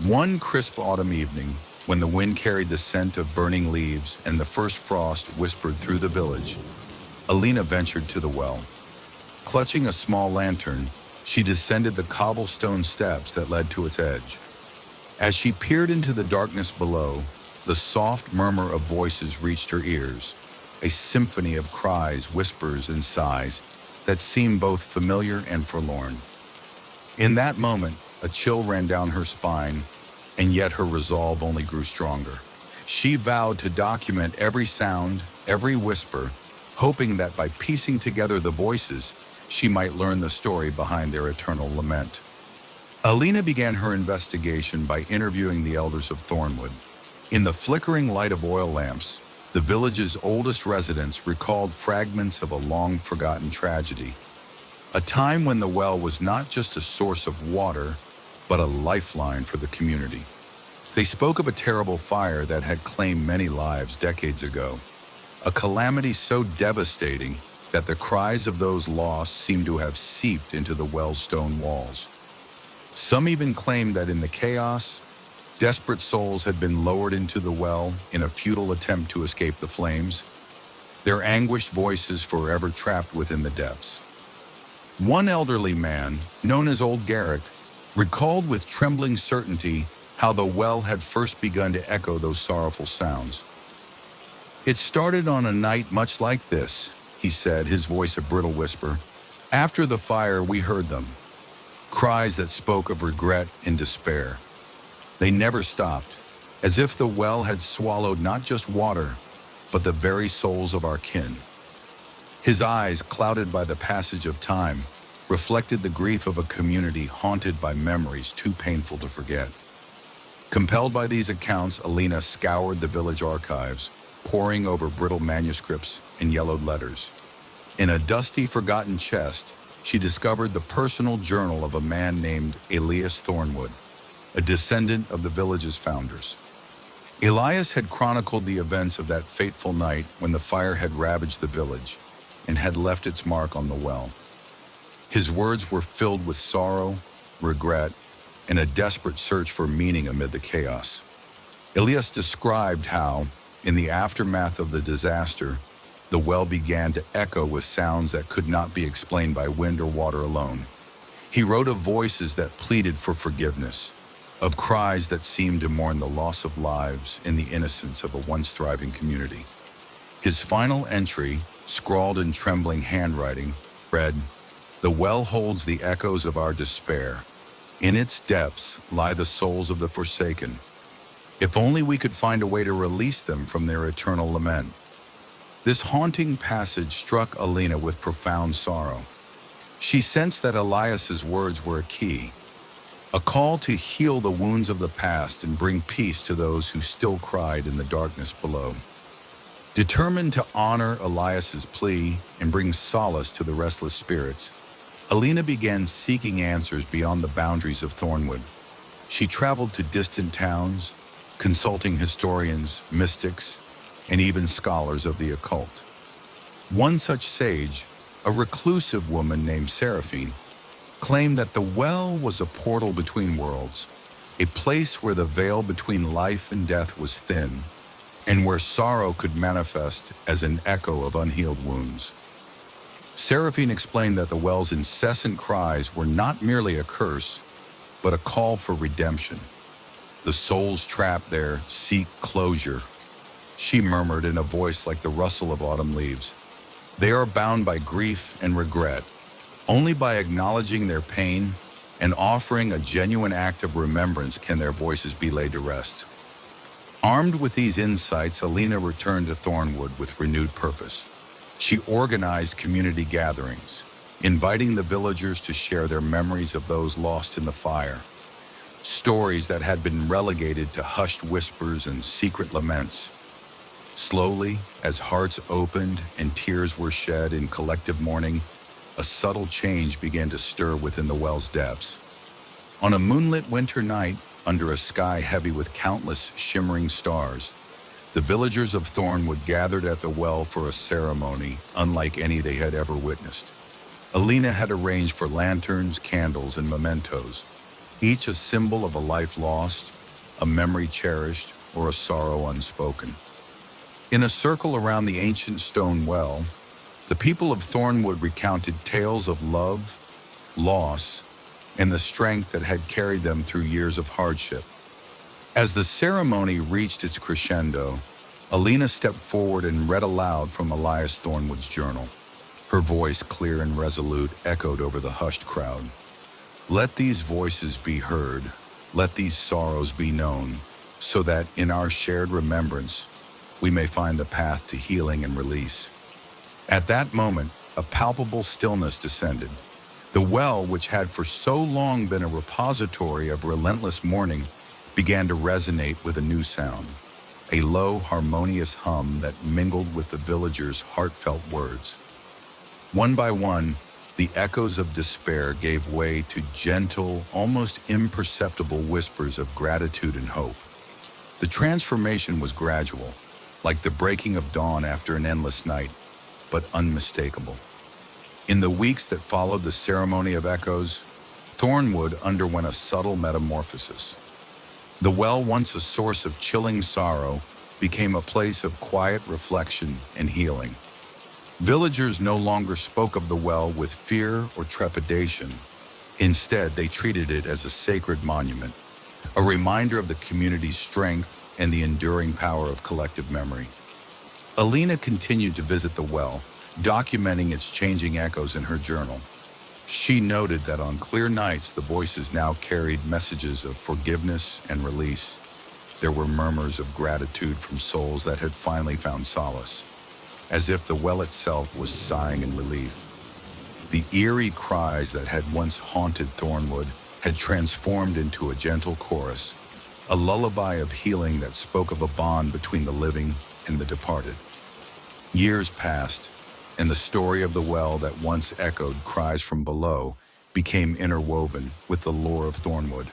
One crisp autumn evening, when the wind carried the scent of burning leaves and the first frost whispered through the village, Alina ventured to the well. Clutching a small lantern, she descended the cobblestone steps that led to its edge. As she peered into the darkness below, the soft murmur of voices reached her ears, a symphony of cries, whispers, and sighs that seemed both familiar and forlorn. In that moment, a chill ran down her spine, and yet her resolve only grew stronger. She vowed to document every sound, every whisper, hoping that by piecing together the voices, she might learn the story behind their eternal lament. Alina began her investigation by interviewing the elders of Thornwood. In the flickering light of oil lamps, the village's oldest residents recalled fragments of a long-forgotten tragedy, a time when the well was not just a source of water, but a lifeline for the community. They spoke of a terrible fire that had claimed many lives decades ago, a calamity so devastating that the cries of those lost seemed to have seeped into the well's stone walls. Some even claimed that in the chaos, desperate souls had been lowered into the well in a futile attempt to escape the flames, their anguished voices forever trapped within the depths. One elderly man, known as Old Garrick, recalled with trembling certainty how the well had first begun to echo those sorrowful sounds. "It started on a night much like this," he said, his voice a brittle whisper. "After the fire, we heard them. Cries that spoke of regret and despair. They never stopped, as if the well had swallowed not just water, but the very souls of our kin." His eyes, clouded by the passage of time, reflected the grief of a community haunted by memories too painful to forget. Compelled by these accounts, Alina scoured the village archives, poring over brittle manuscripts and yellowed letters. In a dusty, forgotten chest, she discovered the personal journal of a man named Elias Thornwood, a descendant of the village's founders. Elias had chronicled the events of that fateful night when the fire had ravaged the village and had left its mark on the well. His words were filled with sorrow, regret, and a desperate search for meaning amid the chaos. Elias described how, in the aftermath of the disaster, the well began to echo with sounds that could not be explained by wind or water alone. He wrote of voices that pleaded for forgiveness, of cries that seemed to mourn the loss of lives and the innocence of a once thriving community. His final entry, scrawled in trembling handwriting, read, "The well holds the echoes of our despair. In its depths lie the souls of the forsaken. If only we could find a way to release them from their eternal lament." This haunting passage struck Alina with profound sorrow. She sensed that Elias's words were a key, a call to heal the wounds of the past and bring peace to those who still cried in the darkness below. Determined to honor Elias's plea and bring solace to the restless spirits, Alina began seeking answers beyond the boundaries of Thornwood. She traveled to distant towns, consulting historians, mystics, and even scholars of the occult. One such sage, a reclusive woman named Serene, claimed that the well was a portal between worlds, a place where the veil between life and death was thin, and where sorrow could manifest as an echo of unhealed wounds. Serene explained that the well's incessant cries were not merely a curse, but a call for redemption. "The souls trapped there seek closure," she murmured in a voice like the rustle of autumn leaves. "They are bound by grief and regret. Only by acknowledging their pain and offering a genuine act of remembrance can their voices be laid to rest." Armed with these insights, Alina returned to Thornwood with renewed purpose. She organized community gatherings, inviting the villagers to share their memories of those lost in the fire, stories that had been relegated to hushed whispers and secret laments. Slowly, as hearts opened and tears were shed in collective mourning, a subtle change began to stir within the well's depths. On a moonlit winter night, under a sky heavy with countless shimmering stars, the villagers of Thornwood gathered at the well for a ceremony unlike any they had ever witnessed. Alina had arranged for lanterns, candles, and mementos, each a symbol of a life lost, a memory cherished, or a sorrow unspoken. In a circle around the ancient stone well, the people of Thornwood recounted tales of love, loss, and the strength that had carried them through years of hardship. As the ceremony reached its crescendo, Alina stepped forward and read aloud from Elias Thornwood's journal. Her voice, clear and resolute, echoed over the hushed crowd. "Let these voices be heard, let these sorrows be known, so that in our shared remembrance, we may find the path to healing and release." At that moment, a palpable stillness descended. The well, which had for so long been a repository of relentless mourning, began to resonate with a new sound, a low, harmonious hum that mingled with the villagers' heartfelt words. One by one, the echoes of despair gave way to gentle, almost imperceptible whispers of gratitude and hope. The transformation was gradual, like the breaking of dawn after an endless night, but unmistakable. In the weeks that followed the ceremony of echoes, Thornwood underwent a subtle metamorphosis. The well, once a source of chilling sorrow, became a place of quiet reflection and healing. Villagers no longer spoke of the well with fear or trepidation. Instead, they treated it as a sacred monument, a reminder of the community's strength and the enduring power of collective memory. Alina continued to visit the well, documenting its changing echoes in her journal. She noted that on clear nights, the voices now carried messages of forgiveness and release. There were murmurs of gratitude from souls that had finally found solace, as if the well itself was sighing in relief. The eerie cries that had once haunted Thornwood had transformed into a gentle chorus, a lullaby of healing that spoke of a bond between the living and the departed. Years passed, and the story of the well that once echoed cries from below became interwoven with the lore of Thornwood.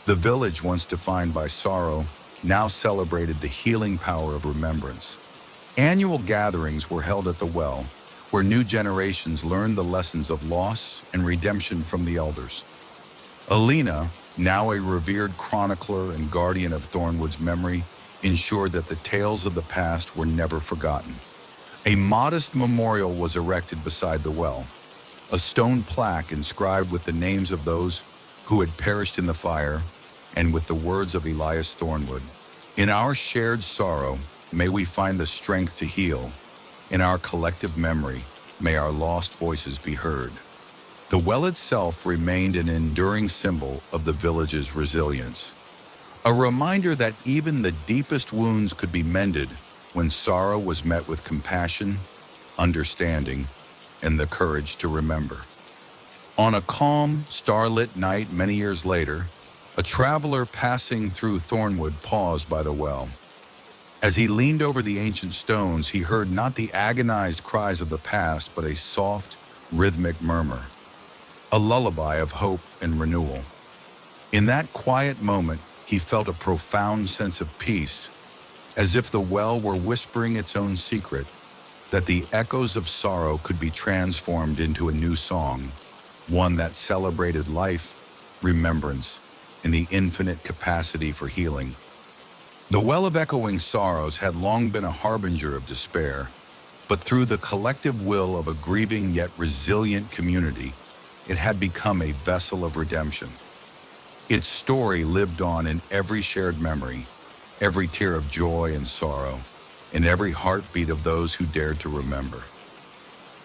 The village, once defined by sorrow, now celebrated the healing power of remembrance. Annual gatherings were held at the well, where new generations learned the lessons of loss and redemption from the elders. Alina, now a revered chronicler and guardian of Thornwood's memory, ensured that the tales of the past were never forgotten. A modest memorial was erected beside the well, a stone plaque inscribed with the names of those who had perished in the fire and with the words of Elias Thornwood. In our shared sorrow, may we find the strength to heal. In our collective memory, may our lost voices be heard. The well itself remained an enduring symbol of the village's resilience, a reminder that even the deepest wounds could be mended when sorrow was met with compassion, understanding, and the courage to remember. On a calm, starlit night many years later, a traveler passing through Thornwood paused by the well. As he leaned over the ancient stones, he heard not the agonized cries of the past, but a soft, rhythmic murmur, a lullaby of hope and renewal. In that quiet moment, he felt a profound sense of peace, as if the well were whispering its own secret, that the echoes of sorrow could be transformed into a new song, one that celebrated life, remembrance, and the infinite capacity for healing. The well of echoing sorrows had long been a harbinger of despair, but through the collective will of a grieving yet resilient community, it had become a vessel of redemption. Its story lived on in every shared memory, every tear of joy and sorrow, in every heartbeat of those who dared to remember.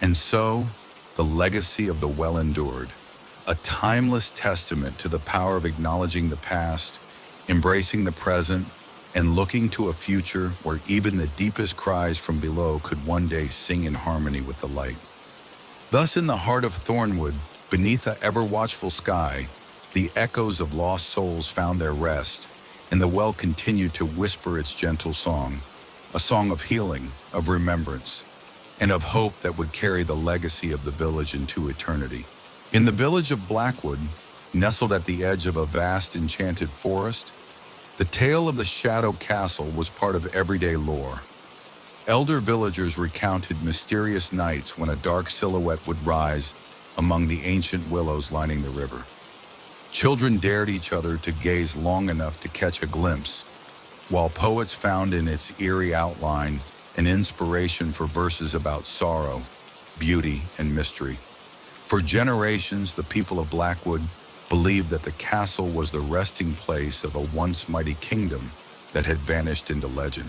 And so, the legacy of the well endured, a timeless testament to the power of acknowledging the past, embracing the present, and looking to a future where even the deepest cries from below could one day sing in harmony with the light. Thus, in the heart of Thornwood, beneath the ever-watchful sky, the echoes of lost souls found their rest, and the well continued to whisper its gentle song, a song of healing, of remembrance, and of hope that would carry the legacy of the village into eternity. In the village of Blackwood, nestled at the edge of a vast enchanted forest, the tale of the Shadow Castle was part of everyday lore. Elder villagers recounted mysterious nights when a dark silhouette would rise among the ancient willows lining the river. Children dared each other to gaze long enough to catch a glimpse, while poets found in its eerie outline an inspiration for verses about sorrow, beauty, and mystery. For generations, the people of Blackwood believed that the castle was the resting place of a once mighty kingdom that had vanished into legend.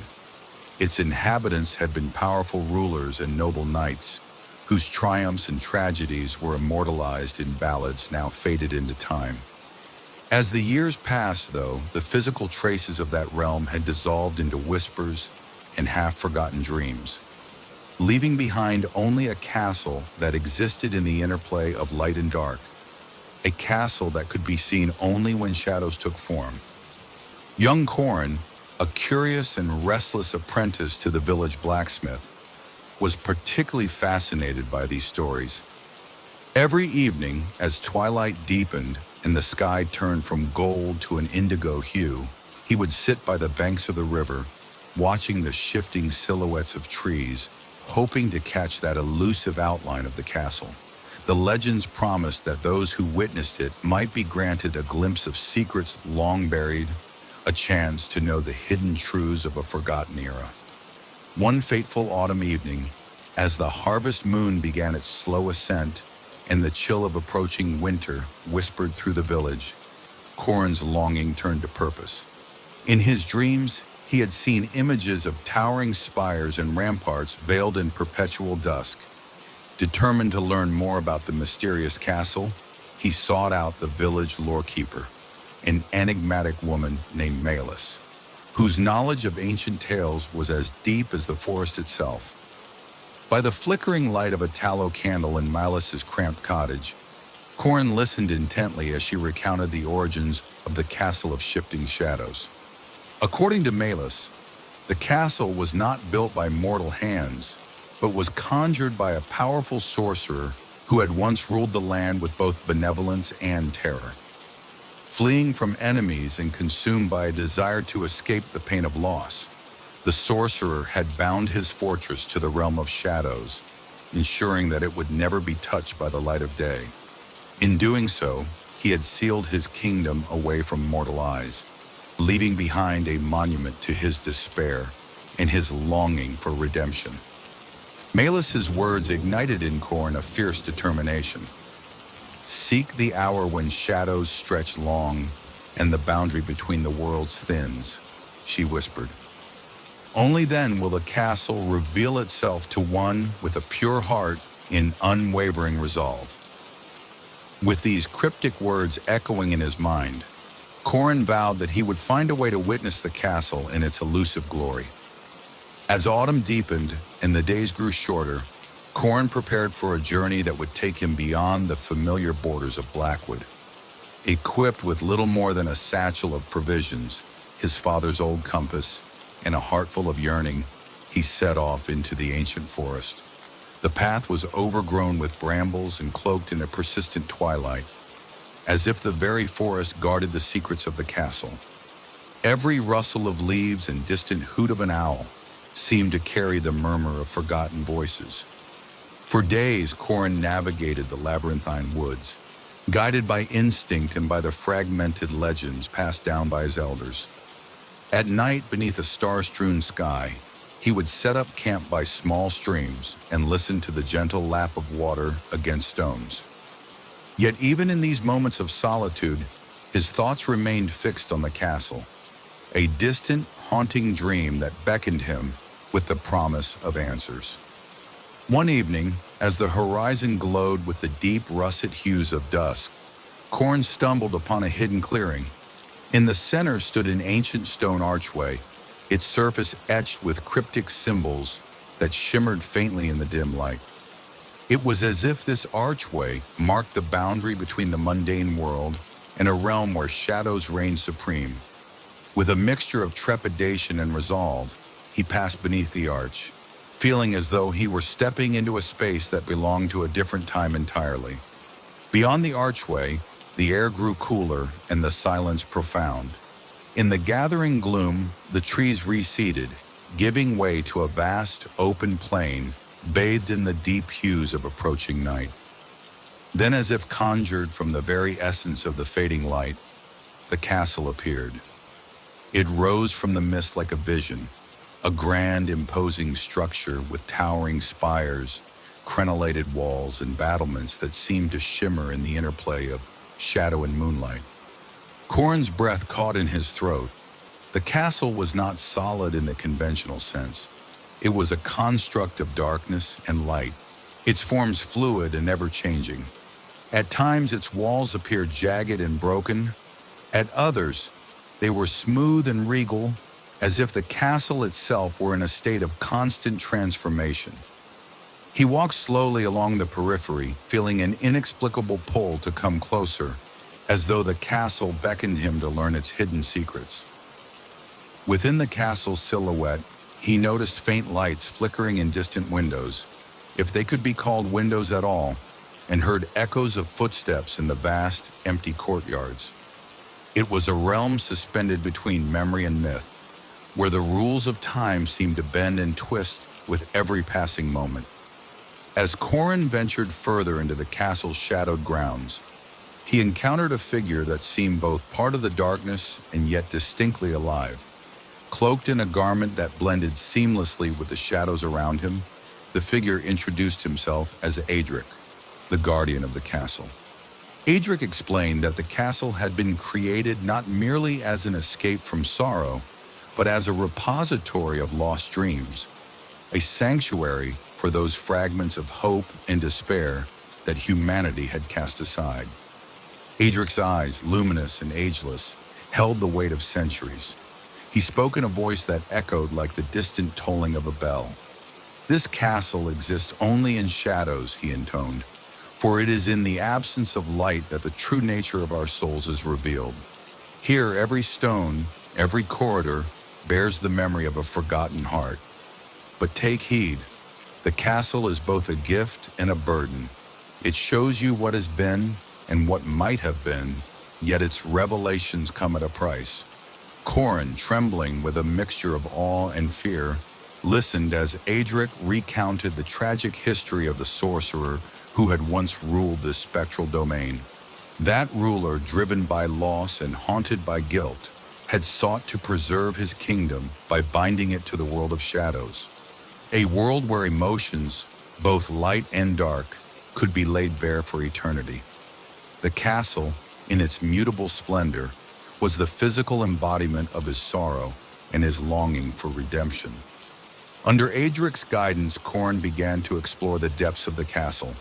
Its inhabitants had been powerful rulers and noble knights, whose triumphs and tragedies were immortalized in ballads now faded into time. As the years passed, though, the physical traces of that realm had dissolved into whispers and half-forgotten dreams, leaving behind only a castle that existed in the interplay of light and dark, a castle that could be seen only when shadows took form. Young Corin, a curious and restless apprentice to the village blacksmith, was particularly fascinated by these stories. Every evening, as twilight deepened and the sky turned from gold to an indigo hue, he would sit by the banks of the river, watching the shifting silhouettes of trees, hoping to catch that elusive outline of the castle. The legends promised that those who witnessed it might be granted a glimpse of secrets long buried, a chance to know the hidden truths of a forgotten era. One fateful autumn evening, as the harvest moon began its slow ascent and the chill of approaching winter whispered through the village, Corin's longing turned to purpose. In his dreams, he had seen images of towering spires and ramparts veiled in perpetual dusk. Determined to learn more about the mysterious castle, he sought out the village lorekeeper, an enigmatic woman named Malus, whose knowledge of ancient tales was as deep as the forest itself. By the flickering light of a tallow candle in Milas's cramped cottage, Corin listened intently as she recounted the origins of the Castle of Shifting Shadows. According to Malus, the castle was not built by mortal hands, but was conjured by a powerful sorcerer who had once ruled the land with both benevolence and terror. Fleeing from enemies and consumed by a desire to escape the pain of loss, the sorcerer had bound his fortress to the realm of shadows, ensuring that it would never be touched by the light of day. In doing so, he had sealed his kingdom away from mortal eyes, leaving behind a monument to his despair and his longing for redemption. Malus's words ignited in Corin a fierce determination. "Seek the hour when shadows stretch long and the boundary between the worlds thins," she whispered. "Only then will the castle reveal itself to one with a pure heart in unwavering resolve." With these cryptic words echoing in his mind, Corin vowed that he would find a way to witness the castle in its elusive glory. As autumn deepened and the days grew shorter, Corin prepared for a journey that would take him beyond the familiar borders of Blackwood. Equipped with little more than a satchel of provisions, his father's old compass, and a heart full of yearning, he set off into the ancient forest. The path was overgrown with brambles and cloaked in a persistent twilight, as if the very forest guarded the secrets of the castle. Every rustle of leaves and distant hoot of an owl seemed to carry the murmur of forgotten voices. For days, Corin navigated the labyrinthine woods, guided by instinct and by the fragmented legends passed down by his elders. At night, beneath a star-strewn sky, he would set up camp by small streams and listen to the gentle lap of water against stones. Yet even in these moments of solitude, his thoughts remained fixed on the castle, a distant, haunting dream that beckoned him with the promise of answers. One evening, as the horizon glowed with the deep russet hues of dusk, Corin stumbled upon a hidden clearing. In the center stood an ancient stone archway, its surface etched with cryptic symbols that shimmered faintly in the dim light. It was as if this archway marked the boundary between the mundane world and a realm where shadows reigned supreme. With a mixture of trepidation and resolve, he passed beneath the arch, feeling as though he were stepping into a space that belonged to a different time entirely. Beyond the archway, the air grew cooler and the silence profound. In the gathering gloom, the trees receded, giving way to a vast, open plain bathed in the deep hues of approaching night. Then, as if conjured from the very essence of the fading light, the castle appeared. It rose from the mist like a vision, a grand, imposing structure with towering spires, crenellated walls, and battlements that seemed to shimmer in the interplay of shadow and moonlight. Corin's breath caught in his throat. The castle was not solid in the conventional sense. It was a construct of darkness and light, its forms fluid and ever-changing. At times, its walls appeared jagged and broken. At others, they were smooth and regal, as if the castle itself were in a state of constant transformation. He walked slowly along the periphery, feeling an inexplicable pull to come closer, as though the castle beckoned him to learn its hidden secrets. Within the castle's silhouette, he noticed faint lights flickering in distant windows, if they could be called windows at all, and heard echoes of footsteps in the vast, empty courtyards. It was a realm suspended between memory and myth, where the rules of time seemed to bend and twist with every passing moment. As Corin ventured further into the castle's shadowed grounds, he encountered a figure that seemed both part of the darkness and yet distinctly alive. Cloaked in a garment that blended seamlessly with the shadows around him, the figure introduced himself as Adric, the guardian of the castle. Adric explained that the castle had been created not merely as an escape from sorrow, but as a repository of lost dreams, a sanctuary for those fragments of hope and despair that humanity had cast aside. Adric's eyes, luminous and ageless, held the weight of centuries. He spoke in a voice that echoed like the distant tolling of a bell. This castle exists only in shadows, he intoned, for it is in the absence of light that the true nature of our souls is revealed. Here, every stone, every corridor, bears the memory of a forgotten heart. But take heed, the castle is both a gift and a burden. It shows you what has been and what might have been, yet its revelations come at a price. Corin, trembling with a mixture of awe and fear, listened as Adric recounted the tragic history of the sorcerer who had once ruled this spectral domain. That ruler, driven by loss and haunted by guilt, had sought to preserve his kingdom by binding it to the world of shadows, a world where emotions, both light and dark, could be laid bare for eternity. The castle, in its mutable splendor, was the physical embodiment of his sorrow and his longing for redemption. Under Adric's guidance, Corin began to explore the depths of the castle.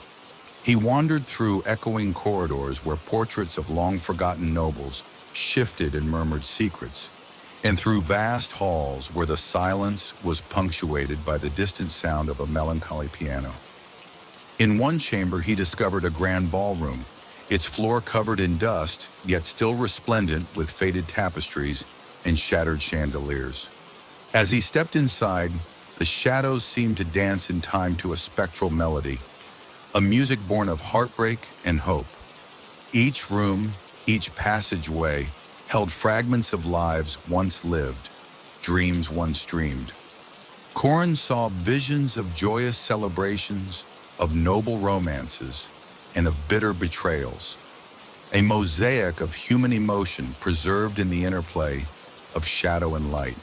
He wandered through echoing corridors where portraits of long-forgotten nobles shifted and murmured secrets, and through vast halls where the silence was punctuated by the distant sound of a melancholy piano. In one chamber, he discovered a grand ballroom, its floor covered in dust, yet still resplendent with faded tapestries and shattered chandeliers. As he stepped inside, the shadows seemed to dance in time to a spectral melody, a music born of heartbreak and hope. Each room, each passageway, held fragments of lives once lived, dreams once dreamed. Corin saw visions of joyous celebrations, of noble romances, and of bitter betrayals, a mosaic of human emotion preserved in the interplay of shadow and light.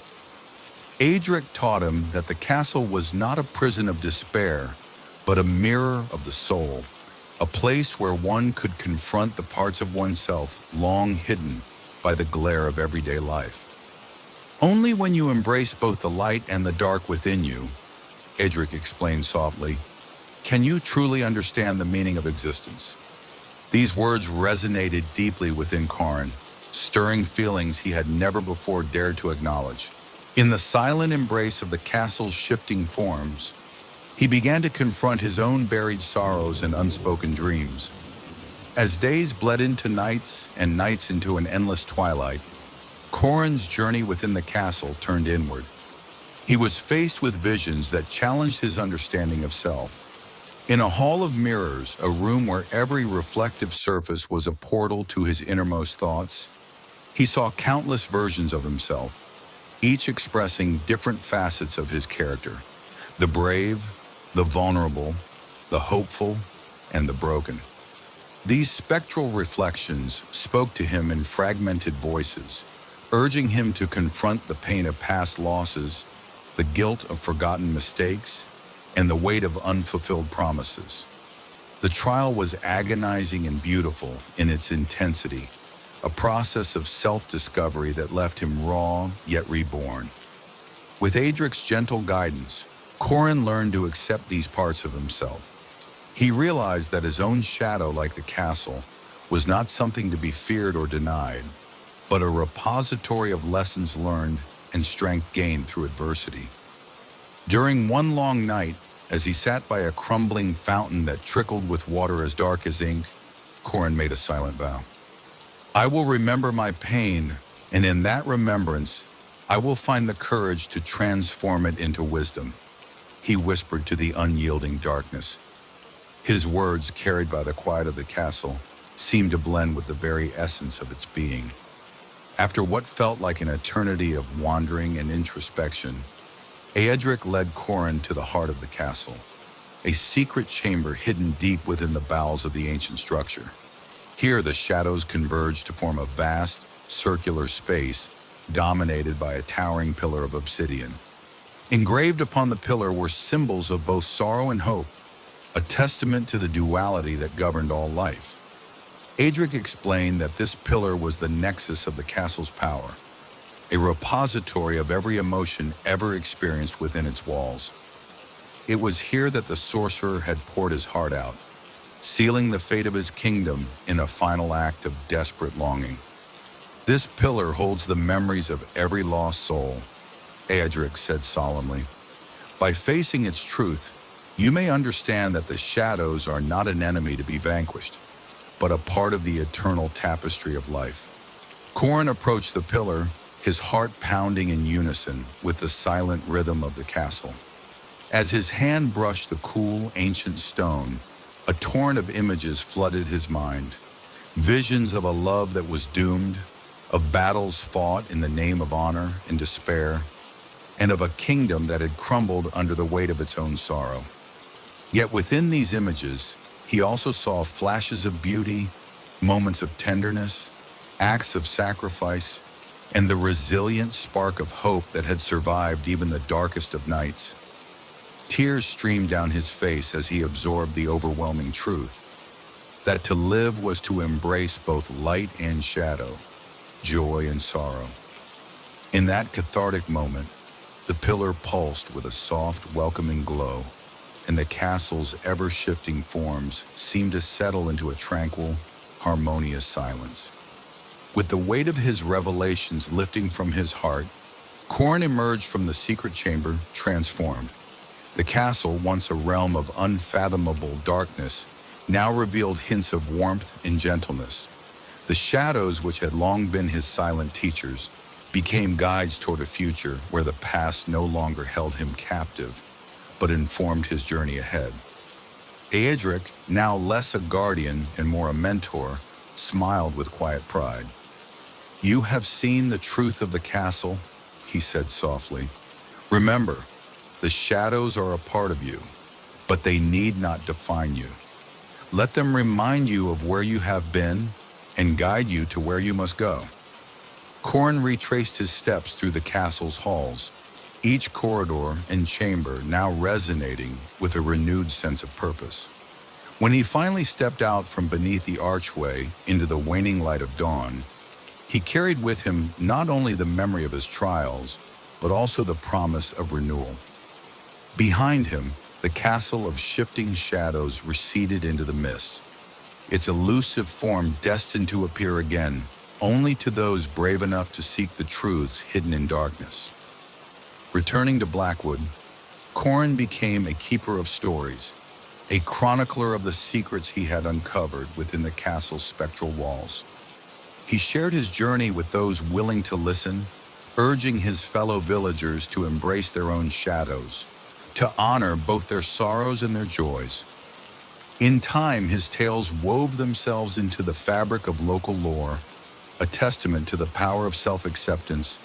Adric taught him that the castle was not a prison of despair, but a mirror of the soul, a place where one could confront the parts of oneself long hidden by the glare of everyday life. Only when you embrace both the light and the dark within you, Adric explained softly, can you truly understand the meaning of existence. These words resonated deeply within Corin, stirring feelings he had never before dared to acknowledge. In the silent embrace of the castle's shifting forms, he began to confront his own buried sorrows and unspoken dreams. As days bled into nights and nights into an endless twilight, Corin's journey within the castle turned inward. He was faced with visions that challenged his understanding of self. In a hall of mirrors, a room where every reflective surface was a portal to his innermost thoughts, he saw countless versions of himself, each expressing different facets of his character: the brave, the vulnerable, the hopeful, and the broken. These spectral reflections spoke to him in fragmented voices, urging him to confront the pain of past losses, the guilt of forgotten mistakes, and the weight of unfulfilled promises. The trial was agonizing and beautiful in its intensity, a process of self-discovery that left him raw yet reborn. With Adric's gentle guidance, Corin learned to accept these parts of himself. He realized that his own shadow, like the castle, was not something to be feared or denied, but a repository of lessons learned and strength gained through adversity. During one long night, as he sat by a crumbling fountain that trickled with water as dark as ink, Corin made a silent vow. I will remember my pain, and in that remembrance, I will find the courage to transform it into wisdom, he whispered to the unyielding darkness. His words, carried by the quiet of the castle, seemed to blend with the very essence of its being. After what felt like an eternity of wandering and introspection, Adric led Corin to the heart of the castle, a secret chamber hidden deep within the bowels of the ancient structure. Here, the shadows converged to form a vast, circular space dominated by a towering pillar of obsidian. Engraved upon the pillar were symbols of both sorrow and hope, a testament to the duality that governed all life. Adric explained that this pillar was the nexus of the castle's power, a repository of every emotion ever experienced within its walls. It was here that the sorcerer had poured his heart out, sealing the fate of his kingdom in a final act of desperate longing. This pillar holds the memories of every lost soul, Adric said solemnly. By facing its truth, you may understand that the shadows are not an enemy to be vanquished, but a part of the eternal tapestry of life. Corin approached the pillar, his heart pounding in unison with the silent rhythm of the castle. As his hand brushed the cool, ancient stone, a torrent of images flooded his mind. Visions of a love that was doomed, of battles fought in the name of honor and despair, and of a kingdom that had crumbled under the weight of its own sorrow. Yet within these images, he also saw flashes of beauty, moments of tenderness, acts of sacrifice, and the resilient spark of hope that had survived even the darkest of nights. Tears streamed down his face as he absorbed the overwhelming truth that to live was to embrace both light and shadow, joy and sorrow. In that cathartic moment, the pillar pulsed with a soft, welcoming glow, and the castle's ever-shifting forms seemed to settle into a tranquil, harmonious silence. With the weight of his revelations lifting from his heart, Corin emerged from the secret chamber transformed. The castle, once a realm of unfathomable darkness, now revealed hints of warmth and gentleness. The shadows, which had long been his silent teachers, became guides toward a future where the past no longer held him captive, but informed his journey ahead. Aedric, now less a guardian and more a mentor, smiled with quiet pride. "You have seen the truth of the castle," he said softly. "Remember, the shadows are a part of you, but they need not define you. Let them remind you of where you have been and guide you to where you must go." Corin retraced his steps through the castle's halls, each corridor and chamber now resonating with a renewed sense of purpose. When he finally stepped out from beneath the archway into the waning light of dawn, he carried with him not only the memory of his trials, but also the promise of renewal. Behind him, the castle of shifting shadows receded into the mist, its elusive form destined to appear again only to those brave enough to seek the truths hidden in darkness. Returning to Blackwood, Corin became a keeper of stories, a chronicler of the secrets he had uncovered within the castle's spectral walls. He shared his journey with those willing to listen, urging his fellow villagers to embrace their own shadows, to honor both their sorrows and their joys. In time, his tales wove themselves into the fabric of local lore, a testament to the power of self-acceptance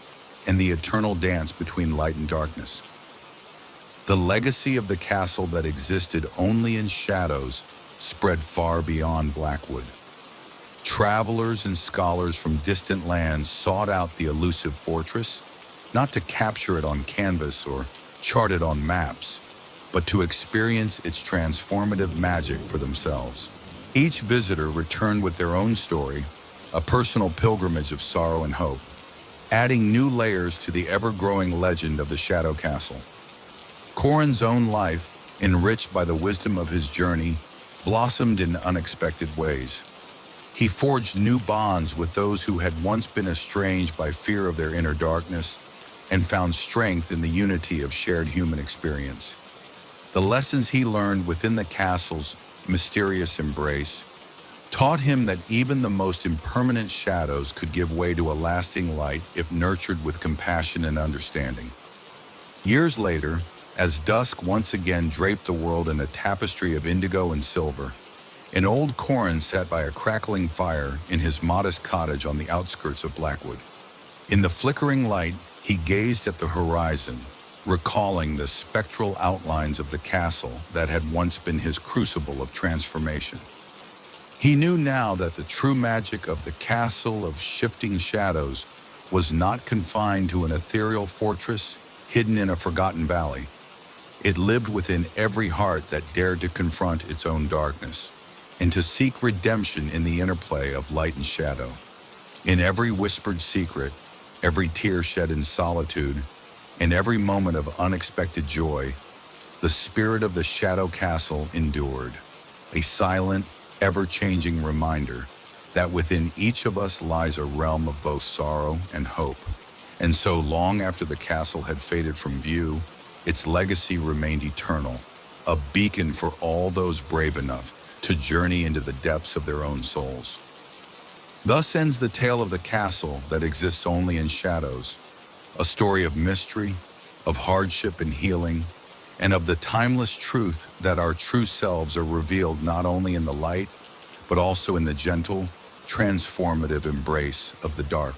and the eternal dance between light and darkness. The legacy of the castle that existed only in shadows spread far beyond Blackwood. Travelers and scholars from distant lands sought out the elusive fortress, not to capture it on canvas or chart it on maps, but to experience its transformative magic for themselves. Each visitor returned with their own story, a personal pilgrimage of sorrow and hope, adding new layers to the ever-growing legend of the Shadow Castle. Corin's own life, enriched by the wisdom of his journey, blossomed in unexpected ways. He forged new bonds with those who had once been estranged by fear of their inner darkness, and found strength in the unity of shared human experience. The lessons he learned within the castle's mysterious embrace taught him that even the most impermanent shadows could give way to a lasting light if nurtured with compassion and understanding. Years later, as dusk once again draped the world in a tapestry of indigo and silver, an old Corin sat by a crackling fire in his modest cottage on the outskirts of Blackwood. In the flickering light, he gazed at the horizon, recalling the spectral outlines of the castle that had once been his crucible of transformation. He knew now that the true magic of the castle of shifting shadows was not confined to an ethereal fortress hidden in a forgotten valley. It lived within every heart that dared to confront its own darkness, and to seek redemption in the interplay of light and shadow. In every whispered secret, every tear shed in solitude, and every moment of unexpected joy, the spirit of the Shadow Castle endured, a silent, ever-changing reminder that within each of us lies a realm of both sorrow and hope. And so long after the castle had faded from view, its legacy remained eternal, a beacon for all those brave enough to journey into the depths of their own souls. Thus ends the tale of the castle that exists only in shadows, a story of mystery, of hardship and healing, and of the timeless truth that our true selves are revealed not only in the light, but also in the gentle, transformative embrace of the dark.